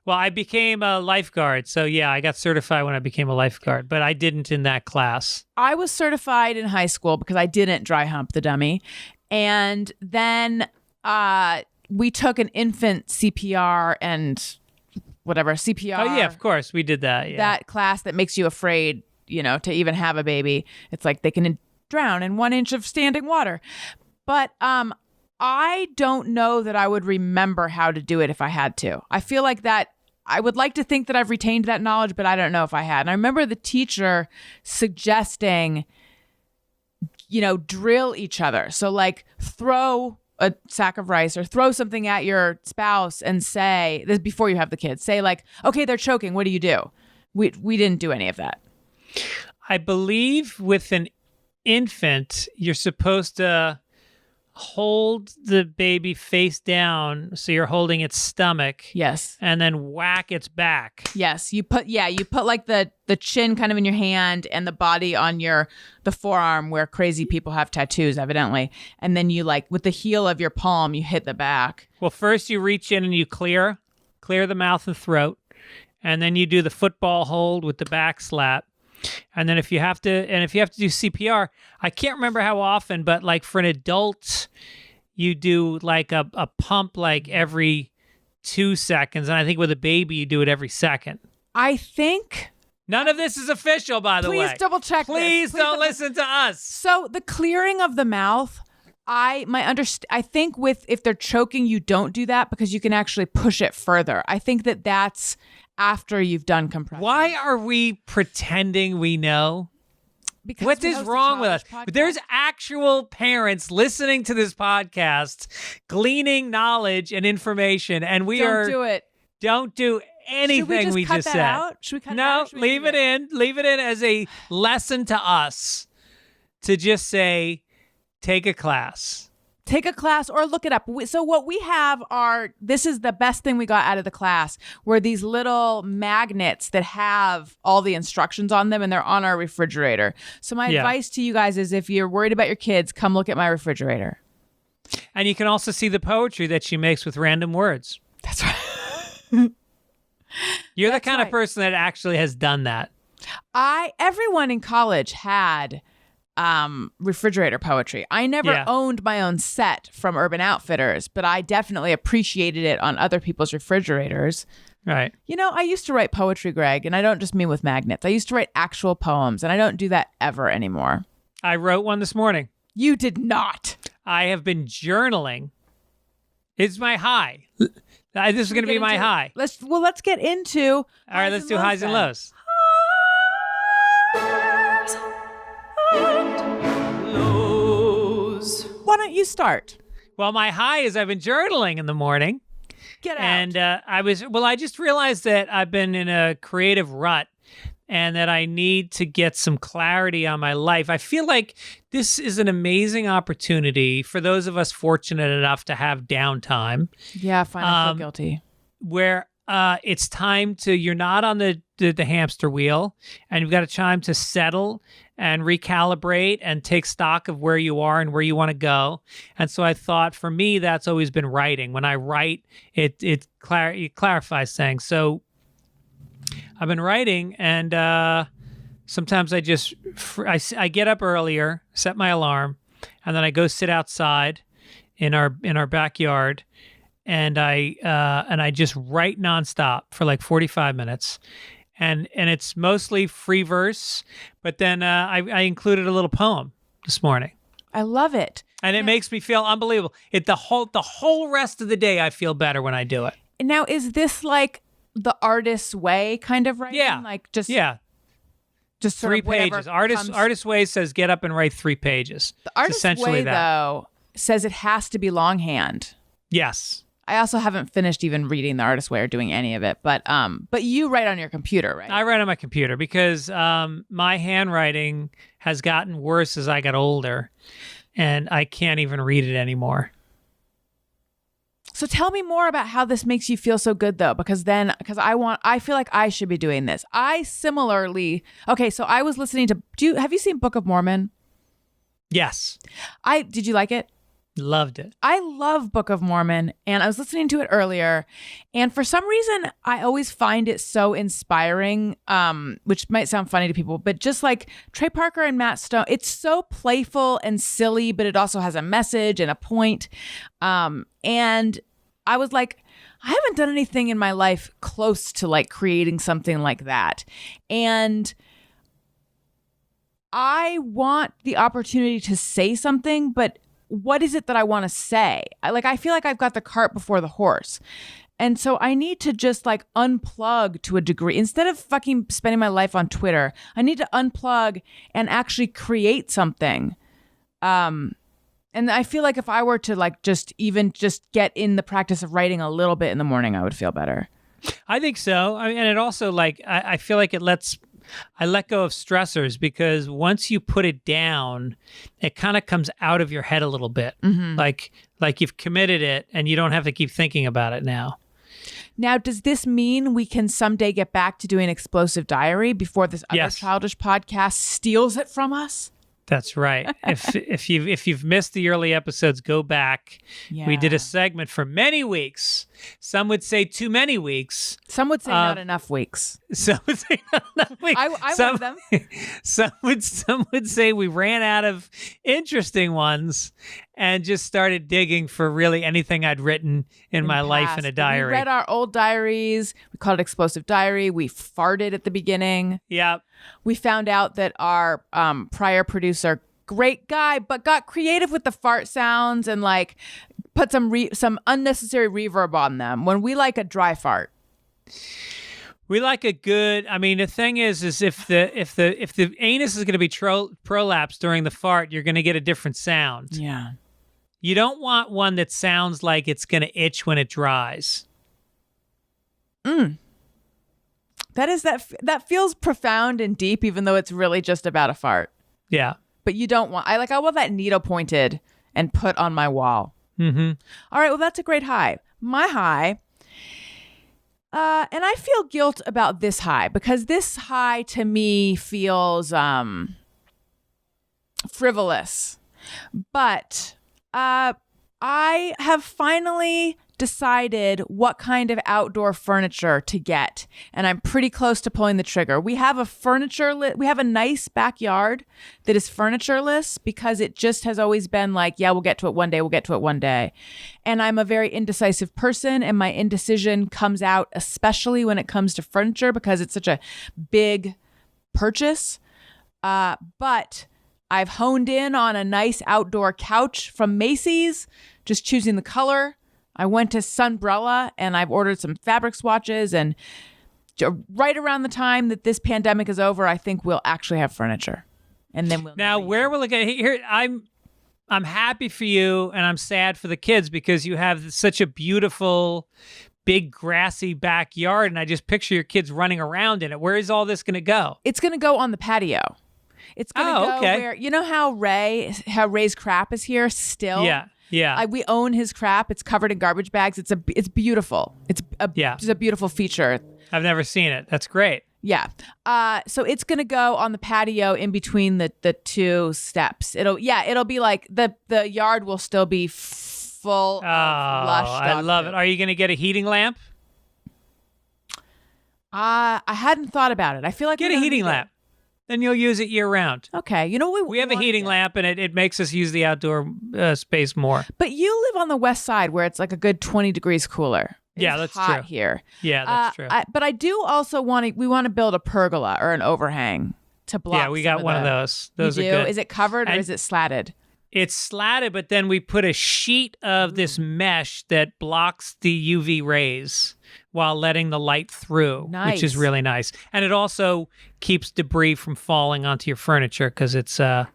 Well, I became a lifeguard. So, yeah, I got certified when I became a lifeguard, but I didn't in that class. I was certified in high school because I didn't dry hump the dummy. And then we took an infant CPR and whatever, CPR. Oh, yeah, of course. We did that. Yeah. That class that makes you afraid, to even have a baby. It's like they can drown in 1 inch of standing water. But I don't know that I would remember how to do it if I had to. I feel like that I would like to think that I've retained that knowledge, but I don't know if I had. And I remember the teacher suggesting, drill each other. So like throw a sack of rice or throw something at your spouse and say, this before you have the kids, say like, okay, they're choking. What do you do? We didn't do any of that. I believe with an infant, you're supposed to hold the baby face down, so you're holding its stomach. Yes. And then whack its back. Yes. You put like the chin kind of in your hand and the body on the forearm where crazy people have tattoos, evidently. And then you like with the heel of your palm, you hit the back. Well, first you reach in and you clear the mouth and throat. And then you do the football hold with the back slap. And then if you have to do CPR, I can't remember how often, but like for an adult, you do like a pump like every 2 seconds. And I think with a baby, you do it every second. I think none of this is official, by the way. Please double check. Please don't listen to us. So the clearing of the mouth, I think if they're choking, you don't do that because you can actually push it further. I think that's after you've done compression. Why are we pretending we know? Because what is wrong with us? Podcast. There's actual parents listening to this podcast, gleaning knowledge and information, and Don't do it. Don't do anything we just said. Out? Should we cut no, that out? leave it in. Leave it in as a lesson to us to just say, take a class. Take a class or look it up. So what we have this is the best thing we got out of the class, were these little magnets that have all the instructions on them, and they're on our refrigerator. So my advice to you guys is if you're worried about your kids, come look at my refrigerator. And you can also see the poetry that she makes with random words. That's right. You're the kind of person that actually has done that. Everyone in college had refrigerator poetry. I never owned my own set from Urban Outfitters, but I definitely appreciated it on other people's refrigerators. Right. I used to write poetry, Greg, and I don't just mean with magnets. I used to write actual poems, and I don't do that ever anymore. I wrote one this morning. You did not. I have been journaling. It's my high. This is going to be my high. Let's get into. All right, let's do highs and lows. Why don't you start? Well, my high is I've been journaling in the morning. Get out. And I just realized that I've been in a creative rut and that I need to get some clarity on my life. I feel like this is an amazing opportunity for those of us fortunate enough to have downtime. Yeah, I feel guilty. Where it's time to, you're not on the hamster wheel, and you've got a time to settle and recalibrate and take stock of where you are and where you want to go. And so I thought, for me, that's always been writing. When I write, it clarifies things. So I've been writing, and sometimes I get up earlier, set my alarm, and then I go sit outside in our backyard, and I just write nonstop for like 45 minutes. And it's mostly free verse, but then I included a little poem this morning. I love it. And it makes me feel unbelievable. The whole rest of the day I feel better when I do it. Now, is this like the artist's way kind of writing? Yeah. Like just just sort 3 of whatever pages. comes- Artist way says get up and write 3 pages. The It's artist's essentially way, that. though, says it has to be longhand. Yes. I also haven't finished even reading the artist's way or doing any of it, but you write on your computer, right? I write on my computer because my handwriting has gotten worse as I got older, and I can't even read it anymore. So tell me more about how this makes you feel so good, though, because I feel like I should be doing this. I similarly, okay, so I was listening to, have you seen Book of Mormon? Yes. Did you like it? Loved it. I love Book of Mormon, and I was listening to it earlier, and for some reason, I always find it so inspiring, which might sound funny to people, but just like Trey Parker and Matt Stone, it's so playful and silly, but it also has a message and a point. And I was like, I haven't done anything in my life close to like creating something like that. And I want the opportunity to say something, but what is it that I want to say? I feel like I've got the cart before the horse. And so I need to just like unplug to a degree. Instead of fucking spending my life on Twitter, I need to unplug and actually create something. And I feel like if I were to like just get in the practice of writing a little bit in the morning, I would feel better. I think so. I mean, and it also like, I feel like I let go of stressors, because once you put it down, it kind of comes out of your head a little bit. Mm-hmm. Like you've committed it and you don't have to keep thinking about it now. Now, does this mean we can someday get back to doing Explosive Diary before this other Childish podcast steals it from us? That's right. If you've missed the early episodes, go back. Yeah. We did a segment for many weeks. Some would say too many weeks. Some would say not enough weeks. Some would say not enough weeks. I one of them. Some would say we ran out of interesting ones and just started digging for really anything I'd written in my life in a diary. We read our old diaries. We called it Explosive Diary. We farted at the beginning. Yeah. We found out that our prior producer, great guy, but got creative with the fart sounds and like put some unnecessary reverb on them when we like a dry fart. We like a good. I mean, the thing is if the anus is going to be prolapsed during the fart, you're going to get a different sound. Yeah. You don't want one that sounds like it's going to itch when it dries. That feels profound and deep, even though it's really just about a fart. Yeah. But you don't want. I want that needle pointed and put on my wall. Mm-hmm. All right. Well, that's a great high. My high. And I feel guilt about this high because this high to me feels frivolous. But I have finally decided what kind of outdoor furniture to get, and I'm pretty close to pulling the trigger. We have we have a nice backyard that is furnitureless because it just has always been like, yeah, we'll get to it one day. And I'm a very indecisive person, and my indecision comes out especially when it comes to furniture because it's such a big purchase. But I've honed in on a nice outdoor couch from Macy's, just choosing the color. I went to Sunbrella and I've ordered some fabric swatches, and right around the time that this pandemic is over, I think we'll actually have furniture. And then where will it get here? I'm happy for you and I'm sad for the kids because you have such a beautiful big grassy backyard, and I just picture your kids running around in it. Where is all this going to go? It's going to go on the patio. It's going to go okay. where, you know how Ray's crap is here still? Yeah. Yeah. Like we own his crap. It's covered in garbage bags. It's beautiful. It's a beautiful feature. I've never seen it. That's great. Yeah. So it's gonna go on the patio in between the two steps. It'll be like the yard will still be full of lush. I love it. Are you gonna get a heating lamp? I hadn't thought about it. I feel like Get a heating lamp. Then you'll use it year round. Okay. You know what we have a heating lamp, and it makes us use the outdoor space more. But you live on the west side where it's like a good 20 degrees cooler. That's hot true. Here. Yeah, that's true. But I do also want to build a pergola or an overhang to block. Yeah, we got one of those. Those you are do? good. Is it covered or is it slatted? It's slatted, but then we put a sheet of this mesh that blocks the UV rays while letting the light through, which is really nice. And it also keeps debris from falling onto your furniture because it's, it's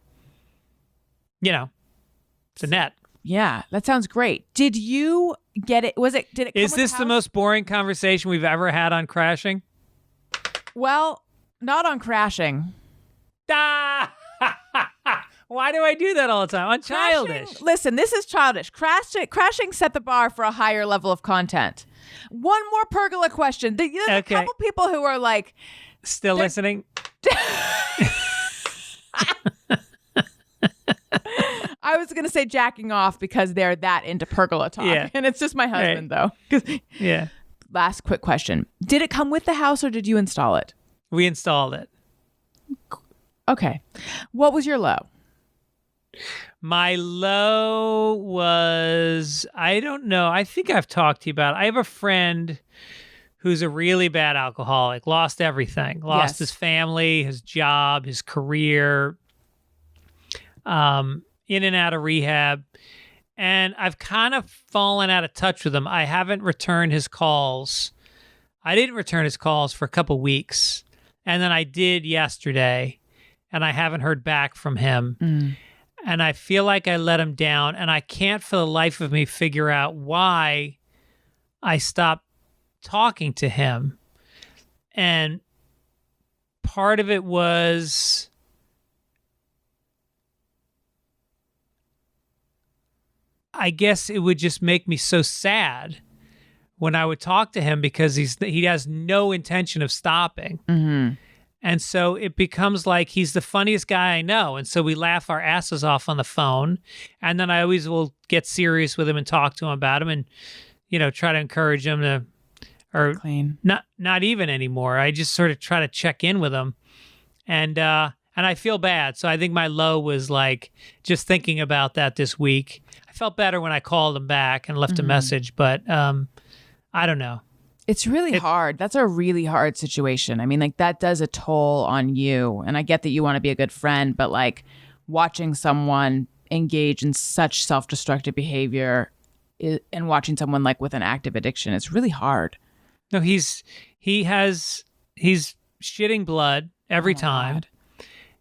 a net. Yeah, that sounds great. Did you get it? Did it come Is with this the the house? most boring conversation we've ever had on crashing? Well, not on crashing. Ah! Why do I do that all the time? On Childish. Listen, this is Childish. Crashing set the bar for a higher level of content. One more pergola question. There's a couple people who are like... Still listening? I was going to say jacking off because they're that into pergola talk. Yeah. And it's just my husband, though. Yeah. Last quick question. Did it come with the house or did you install it? We installed it. Okay. What was your low? My low was, I don't know. I think I've talked to you about it. I have a friend who's a really bad alcoholic, lost everything, lost his family, his job, his career, in and out of rehab. And I've kind of fallen out of touch with him. I haven't returned his calls. I didn't return his calls for a couple weeks. And then I did yesterday, and I haven't heard back from him. And I feel like I let him down, and I can't for the life of me figure out why I stopped talking to him. And part of it was I guess it would just make me so sad when I would talk to him because he has no intention of stopping. Mm-hmm. And so it becomes like he's the funniest guy I know. And so we laugh our asses off on the phone. And then I always will get serious with him and talk to him about him and, try to encourage him to, or clean. Not even anymore. I just sort of try to check in with him. And I feel bad. So I think my low was like just thinking about that this week. I felt better when I called him back and left a message, but I don't know. It's really hard. That's a really hard situation. I mean, like that does a toll on you. And I get that you want to be a good friend, but like watching someone engage in such self-destructive behavior and watching someone like with an active addiction, it's really hard. No, he's shitting blood every time. God.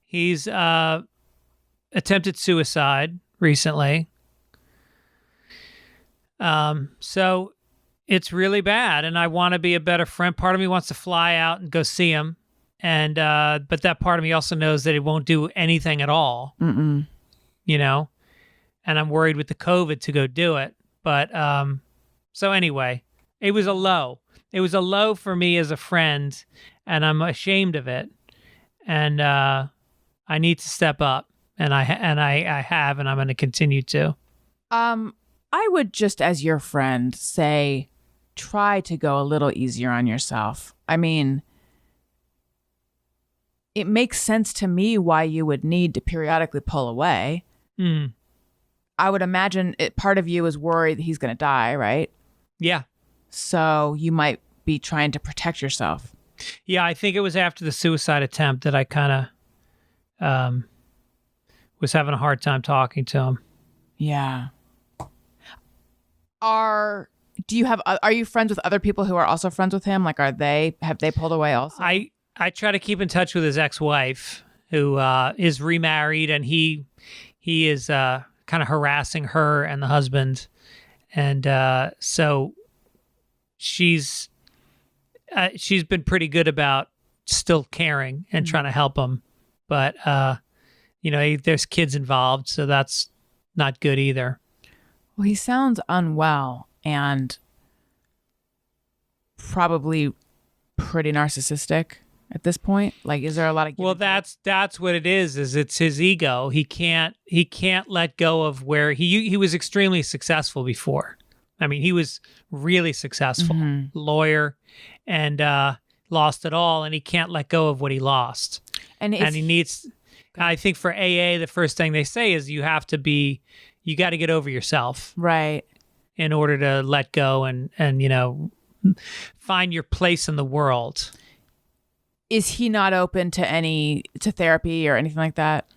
He's attempted suicide recently. So it's really bad, and I want to be a better friend. Part of me wants to fly out and go see him, and but that part of me also knows that it won't do anything at all. Mm-mm. And I'm worried with the COVID to go do it. But so anyway, it was a low. It was a low for me as a friend, and I'm ashamed of it. And I need to step up, and I have, and I'm going to continue to. I would just, as your friend, say, try to go a little easier on yourself. I mean, it makes sense to me why you would need to periodically pull away. I would imagine part of you is worried that he's going to die, right? Yeah. So you might be trying to protect yourself. Yeah, I think it was after the suicide attempt that I kind of was having a hard time talking to him. Yeah. Are you friends with other people who are also friends with him? Like, have they pulled away also? I try to keep in touch with his ex-wife, who is remarried, and he is kind of harassing her and the husband, and so she's been pretty good about still caring and trying to help him, but there's kids involved, so that's not good either. Well, he sounds unwell and probably pretty narcissistic at this point. Like, is there a lot of Well, that's what it is it's his ego. He can't let go of where he was extremely successful before. I mean, he was really successful, lawyer, and lost it all, and he can't let go of what he lost. And he needs, I think for AA, the first thing they say is you got to get over yourself. Right. In order to let go and find your place in the world. Is he not open to therapy or anything like that?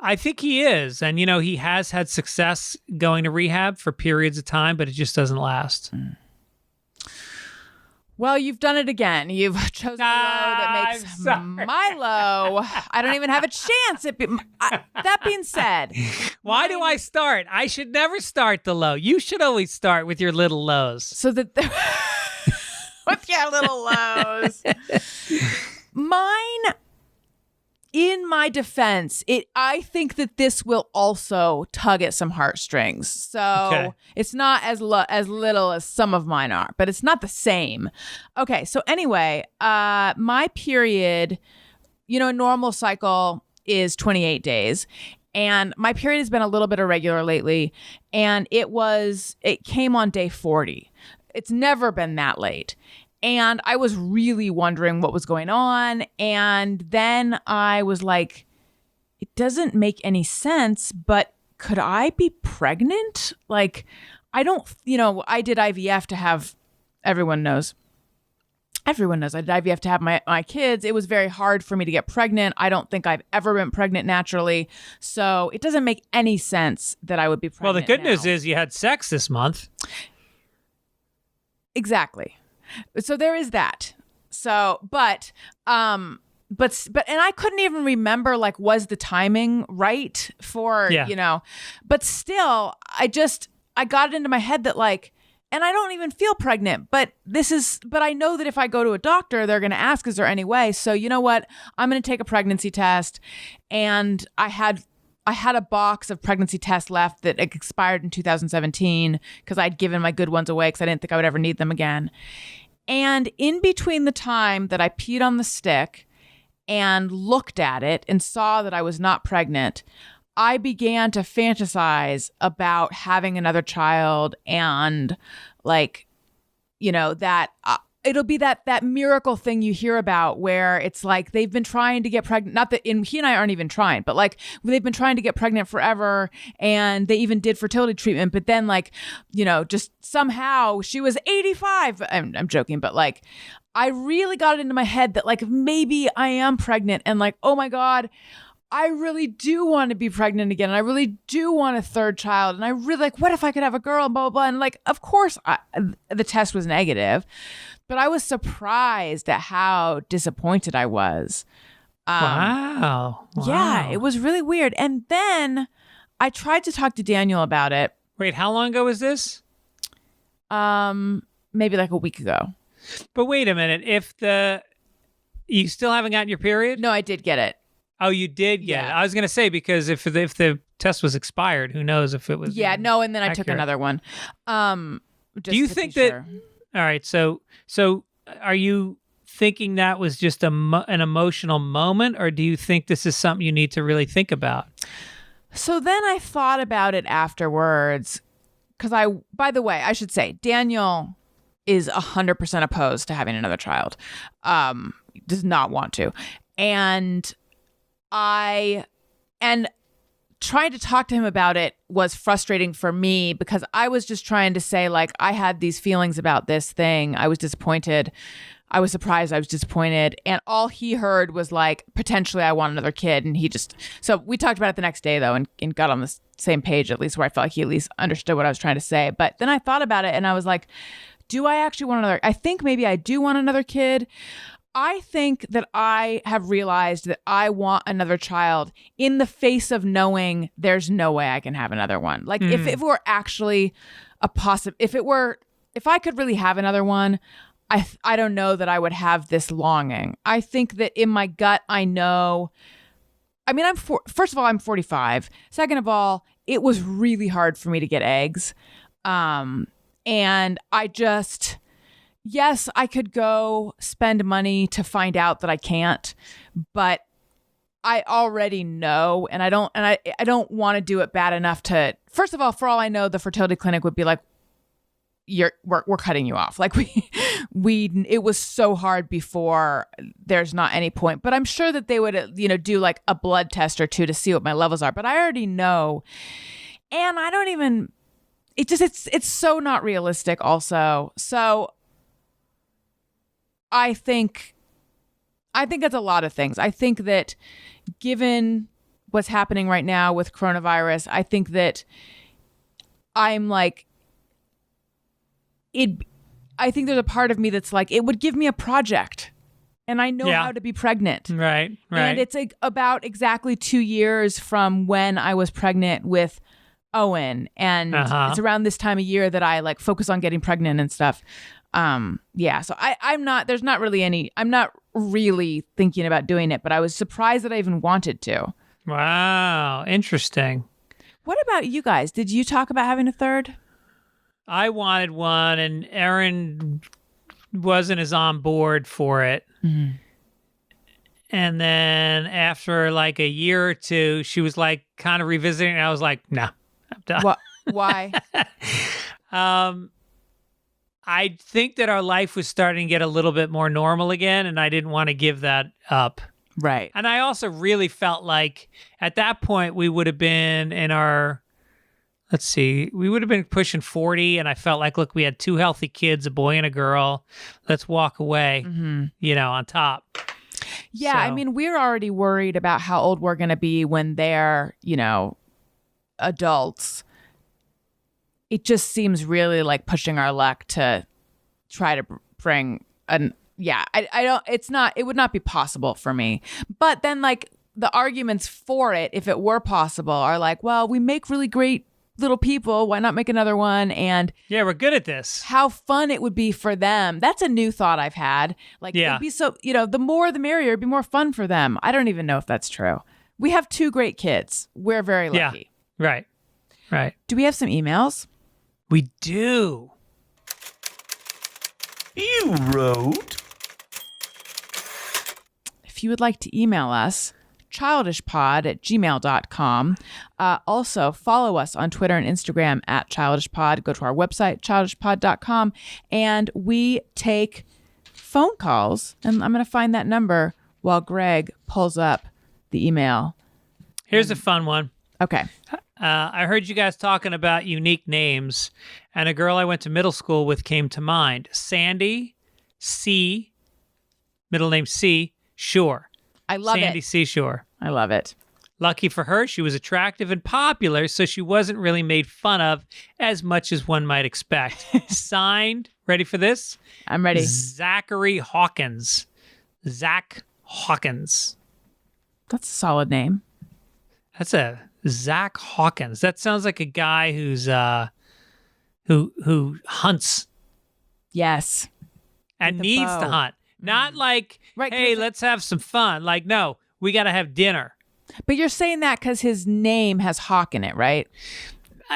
I think he is. And, he has had success going to rehab for periods of time, but it just doesn't last. Well, you've done it again. You've chosen a low that makes my low. I don't even have a chance. That being said. Why do I start? I should never start the low. You should always start with your little lows. So that with your little lows. Mine, in my defense, I think that this will also tug at some heartstrings. So It's not as little as some of mine are, but it's not the same. Okay, so anyway, my period, a normal cycle is 28 days. And my period has been a little bit irregular lately. And it came on day 40. It's never been that late. And I was really wondering what was going on. And then I was like, it doesn't make any sense, but could I be pregnant? Like, I don't, I did IVF to have, everyone knows I did IVF to have my kids. It was very hard for me to get pregnant. I don't think I've ever been pregnant naturally. So it doesn't make any sense that I would be pregnant. Well, the good news is you had sex this month. Exactly. So there is that. So, but and I couldn't even remember, like, was the timing right for, but still, I got it into my head that, like, and I don't even feel pregnant, but I know that if I go to a doctor, they're going to ask, is there any way? So you know what? I'm going to take a pregnancy test. And I had a box of pregnancy tests left that expired in 2017 because I'd given my good ones away because I didn't think I would ever need them again. And in between the time that I peed on the stick and looked at it and saw that I was not pregnant, I began to fantasize about having another child and, like, that it'll be that miracle thing you hear about where it's like they've been trying to get pregnant. Not that he and I aren't even trying, but like they've been trying to get pregnant forever, and they even did fertility treatment. But then, like, just somehow she was 85. I'm joking, but like I really got it into my head that, like, maybe I am pregnant, and, like, oh my God, I really do want to be pregnant again. And I really do want a third child. And I really, like, what if I could have a girl and blah, blah, blah. And, like, of course, the test was negative, but I was surprised at how disappointed I was. Wow. Yeah, it was really weird. And then I tried to talk to Daniel about it. Wait, how long ago was this? Maybe like a week ago. But wait a minute. You still haven't gotten your period? No, I did get it. Oh, you did get it. I was going to say, because if the test was expired, who knows if it was. Yeah, no, and then I took another one. Do you think that? Sure. All right, so are you thinking that was just an emotional moment, or do you think this is something you need to really think about? So then I thought about it afterwards, because by the way, I should say, Daniel is 100% opposed to having another child. Does not want to. And trying to talk to him about it was frustrating for me, because I was just trying to say, like, I had these feelings about this thing. I was disappointed. I was surprised. I was disappointed. And all he heard was, like, potentially I want another kid. And so we talked about it the next day, though, and got on the same page, at least, where I felt like he at least understood what I was trying to say. But then I thought about it and I was like, do I actually want another? I think maybe I do want another kid. I think that I have realized that I want another child in the face of knowing there's no way I can have another one. Like, if it were actually if I could really have another one, I don't know that I would have this longing. I think that in my gut, I know I mean, first of all, I'm 45. Second of all, it was really hard for me to get eggs. And I just, yes, I could go spend money to find out that I can't, but I already know, and I don't want to do it bad enough to, first of all, for all I know, the fertility clinic would be like, we're cutting you off. Like it was so hard before, there's not any point, but I'm sure that they would, do like a blood test or two to see what my levels are, but I already know. And I don't even, it's so not realistic also. So I think it's a lot of things. I think that given what's happening right now with coronavirus, I think that I'm like, I think there's a part of me that's like, it would give me a project and I know how to be pregnant. Right. And it's like about exactly 2 years from when I was pregnant with Owen. And it's around this time of year that I like focus on getting pregnant and stuff. So I'm not really thinking about doing it, but I was surprised that I even wanted to. Wow. Interesting. What about you guys? Did you talk about having a third? I wanted one, and Erin wasn't as on board for it. Mm-hmm. And then after like a year or two, she was like kind of revisiting it. I was like, no, I'm done. Why? I think that our life was starting to get a little bit more normal again, and I didn't want to give that up. Right. And I also really felt like at that point we would have been in our, we would have been pushing 40, and I felt like, look, we had 2 healthy kids, a boy and a girl. Let's walk away, on top. Yeah, So, I mean, we're already worried about how old we're going to be when they're, adults. It just seems really like pushing our luck to try to bring it would not be possible for me. But then like the arguments for it, if it were possible, are like, well, we make really great little people. Why not make another one? And yeah, we're good at this. How fun it would be for them. That's a new thought I've had. Like, it'd be so, the more the merrier, it'd be more fun for them. I don't even know if that's true. We have 2 great kids. We're very lucky. Yeah, right. Do we have some emails? We do. You wrote. If you would like to email us, childishpod@gmail.com. Also, follow us on Twitter and Instagram @childishpod. Go to our website, childishpod.com, and we take phone calls. And I'm going to find that number while Greg pulls up the email. Here's a fun one. Okay. I heard you guys talking about unique names, and a girl I went to middle school with came to mind. Sandy C, middle name C, Shore. I love it. Sandy Seashore. I love it. Lucky for her, she was attractive and popular, so she wasn't really made fun of as much as one might expect. Signed, ready for this? I'm ready. Zachary Hawkins. Zach Hawkins. That's a solid name. That's a Zach Hawkins. That sounds like a guy who's who hunts. Yes. And needs to hunt. Not like, hey, let's have some fun. Like, no, we got to have dinner. But you're saying that because his name has Hawk in it, right?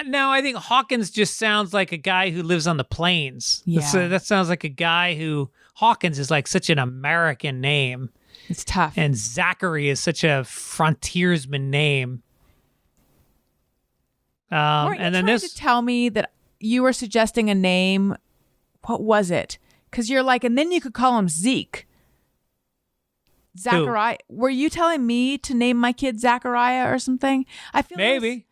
No, I think Hawkins just sounds like a guy who lives on the plains. Yeah. That sounds like a guy who, Hawkins is like such an American name. It's tough. And Zachary is such a frontiersman name. Weren't you trying to tell me that you were suggesting a name? What was it? Because you're like, and then you could call him Zeke. Zachariah. Were you telling me to name my kid Zachariah or something? I feel maybe.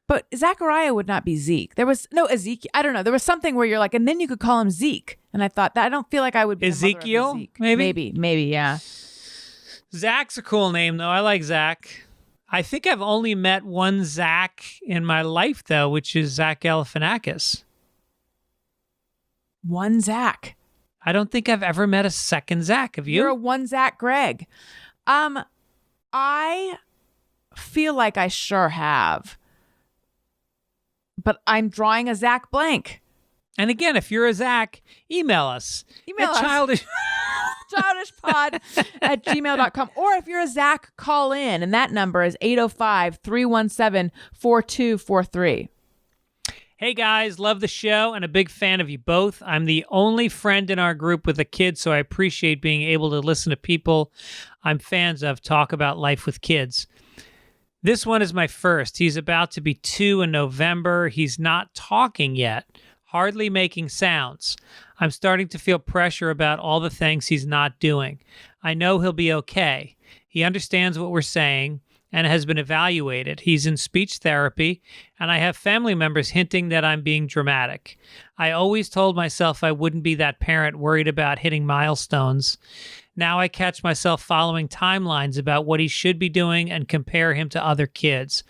But Zachariah would not be Zeke. There was no Ezekiel. I don't know. There was something where you're like, and then you could call him Zeke. And I thought that I don't feel like I would be Ezekiel. Zeke. Maybe, yeah. Zach's a cool name though. I like Zach. I think I've only met one Zach in my life though, which is Zach Galifianakis. One Zach. I don't think I've ever met a second Zach. Have you? You're a one Zach Greg. I feel like I sure have. But I'm drawing a Zach blank. And again, if you're a Zach, email us. Email us. Childish. childishpod@gmail.com. Or if you're a Zach, call in. And that number is 805-317-4243. Hey guys, love the show and a big fan of you both. I'm the only friend in our group with a kid, so I appreciate being able to listen to people I'm fans of talk about life with kids. This one is my first. He's about to be 2 in November. He's not talking yet, hardly making sounds. I'm starting to feel pressure about all the things he's not doing. I know he'll be okay. He understands what we're saying and has been evaluated. He's in speech therapy, and I have family members hinting that I'm being dramatic. I always told myself I wouldn't be that parent worried about hitting milestones. Now I catch myself following timelines about what he should be doing and compare him to other kids.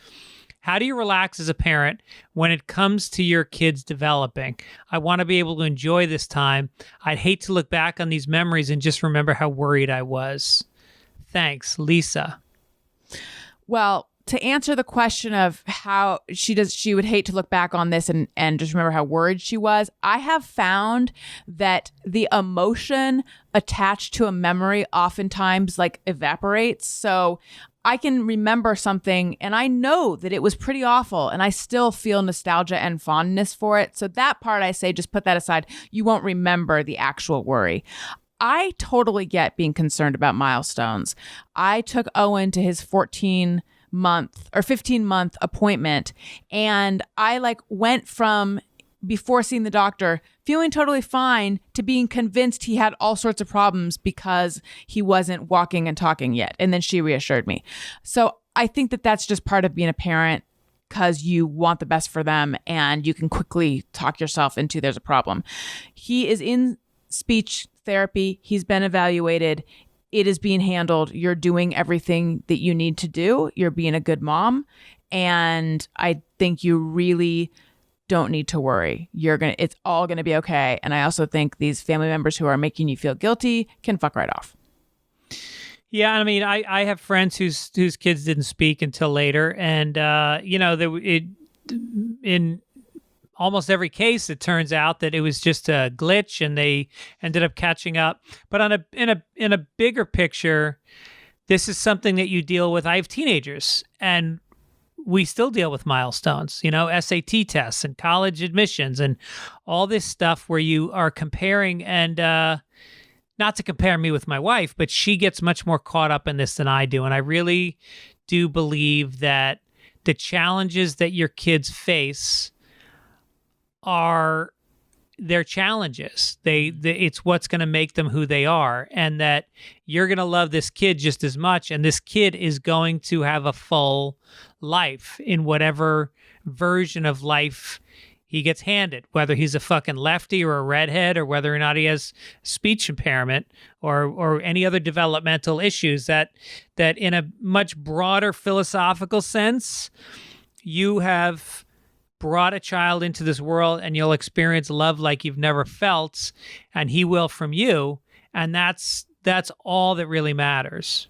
How do you relax as a parent when it comes to your kids developing? I want to be able to enjoy this time. I'd hate to look back on these memories and just remember how worried I was. Thanks, Lisa. Well, to answer the question of how she would hate to look back on this and just remember how worried she was, I have found that the emotion attached to a memory oftentimes like evaporates. So I can remember something and I know that it was pretty awful and I still feel nostalgia and fondness for it. So that part I say, just put that aside. You won't remember the actual worry. I totally get being concerned about milestones. I took Owen to his 15-month appointment, and I went from before seeing the doctor feeling totally fine to being convinced he had all sorts of problems because he wasn't walking and talking yet. And then she reassured me. So I think that that's just part of being a parent, because you want the best for them and you can quickly talk yourself into there's a problem. He is in speech therapy. He's been evaluated. It is being handled. You're doing everything that you need to do. You're being a good mom. And I think you really don't need to worry. It's all going to be okay. And I also think these family members who are making you feel guilty can fuck right off. Yeah, I mean, I have friends whose kids didn't speak until later. And, in almost every case, it turns out that it was just a glitch and they ended up catching up. But in a bigger picture, this is something that you deal with. I have teenagers and we still deal with milestones, SAT tests and college admissions and all this stuff where you are comparing and, not to compare me with my wife, but she gets much more caught up in this than I do. And I really do believe that the challenges that your kids face are their challenges. It's what's going to make them who they are, and that you're going to love this kid just as much, and this kid is going to have a full life in whatever version of life he gets handed, whether he's a fucking lefty or a redhead, or whether or not he has speech impairment or any other developmental issues. That in a much broader philosophical sense, you have brought a child into this world and you'll experience love like you've never felt, and he will from you. And that's all that really matters.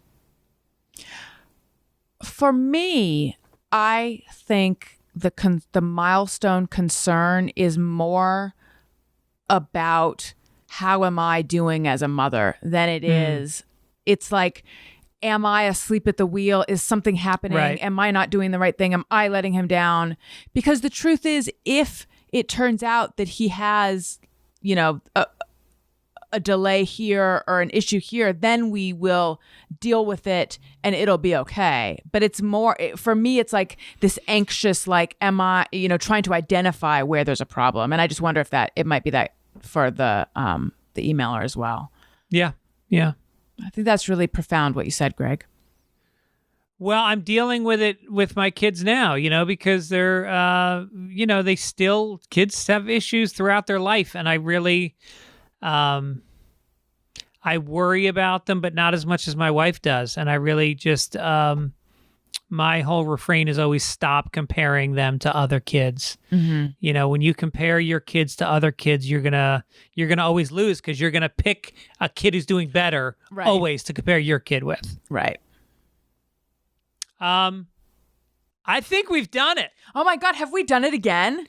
For me, I think the milestone concern is more about how am I doing as a mother than it is. It's like, am I asleep at the wheel? Is something happening? Right. Am I not doing the right thing? Am I letting him down? Because the truth is, if it turns out that he has, a delay here or an issue here, then we will deal with it and it'll be okay. But it's more, for me, it's like this anxious, am I, trying to identify where there's a problem. And I just wonder if it might be that for the emailer as well. Yeah. Yeah. I think that's really profound what you said, Greg. Well, I'm dealing with it with my kids now, because they're, kids have issues throughout their life. And I really, I worry about them, but not as much as my wife does. And I really just, my whole refrain is always stop comparing them to other kids. Mm-hmm. When you compare your kids to other kids, you're gonna always lose, because you're gonna pick a kid who's doing better always to compare your kid with. Right. I think we've done it. Oh my God, have we done it again?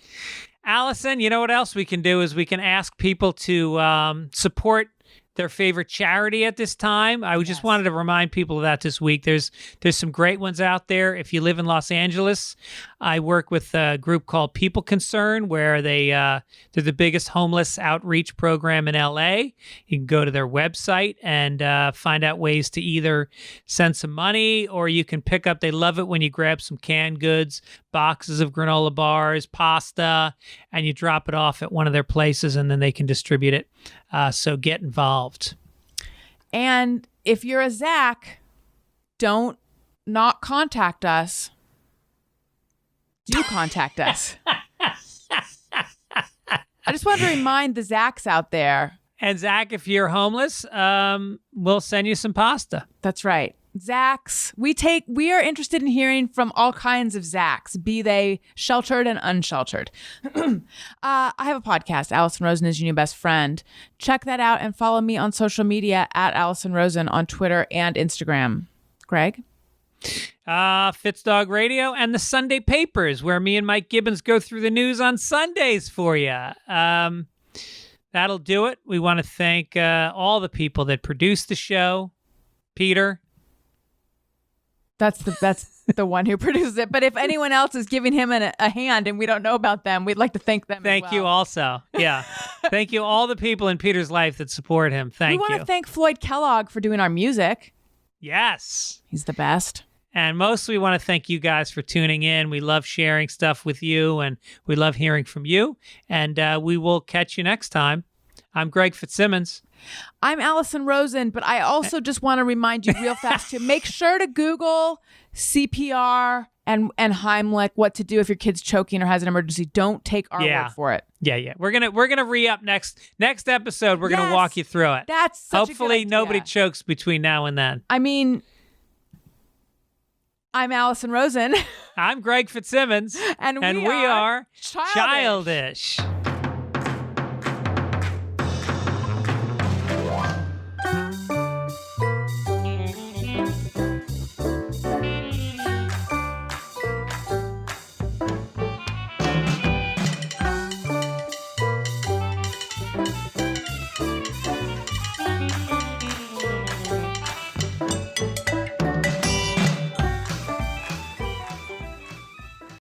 Alison, you know what else we can do is we can ask people to support their favorite charity at this time. I just Yes. wanted to remind people of that this week. There's some great ones out there. If you live in Los Angeles, I work with a group called People Concern, where they're the biggest homeless outreach program in LA. You can go to their website and find out ways to either send some money, or you can pick up. They love it when you grab some canned goods, boxes of granola bars, pasta, and you drop it off at one of their places, and then they can distribute it. So get involved. And if you're a Zach, don't not contact us. Do contact us. I just want to remind the Zachs out there. And Zach, if you're homeless, we'll send you some pasta. That's right. Zachs, we are interested in hearing from all kinds of Zachs, be they sheltered and unsheltered. I have a podcast, Alison Rosen is your new best friend. Check that out and follow me on social media at Alison Rosen on Twitter and Instagram. Greg? Fitzdog Radio and the Sunday Papers, where me and Mike Gibbons go through the news on Sundays for you. That'll do it. We want to thank all the people that produce the show. Peter. That's the one who produces it. But if anyone else is giving him a hand and we don't know about them, we'd like to thank them. Thank you also. Yeah. Thank you all the people in Peter's life that support him. Thank you. We want to thank Floyd Kellogg for doing our music. Yes. He's the best. And mostly we want to thank you guys for tuning in. We love sharing stuff with you, and we love hearing from you. And we will catch you next time. I'm Greg Fitzsimmons. I'm Alison Rosen, but I also just want to remind you real fast to make sure to Google CPR and Heimlich, what to do if your kid's choking or has an emergency. Don't take our word for it. Yeah. We're gonna re-up next episode. We're gonna walk you through it. That's such hopefully a good idea. Nobody chokes between now and then. I mean, I'm Alison Rosen. I'm Greg Fitzsimmons. and we are Childish.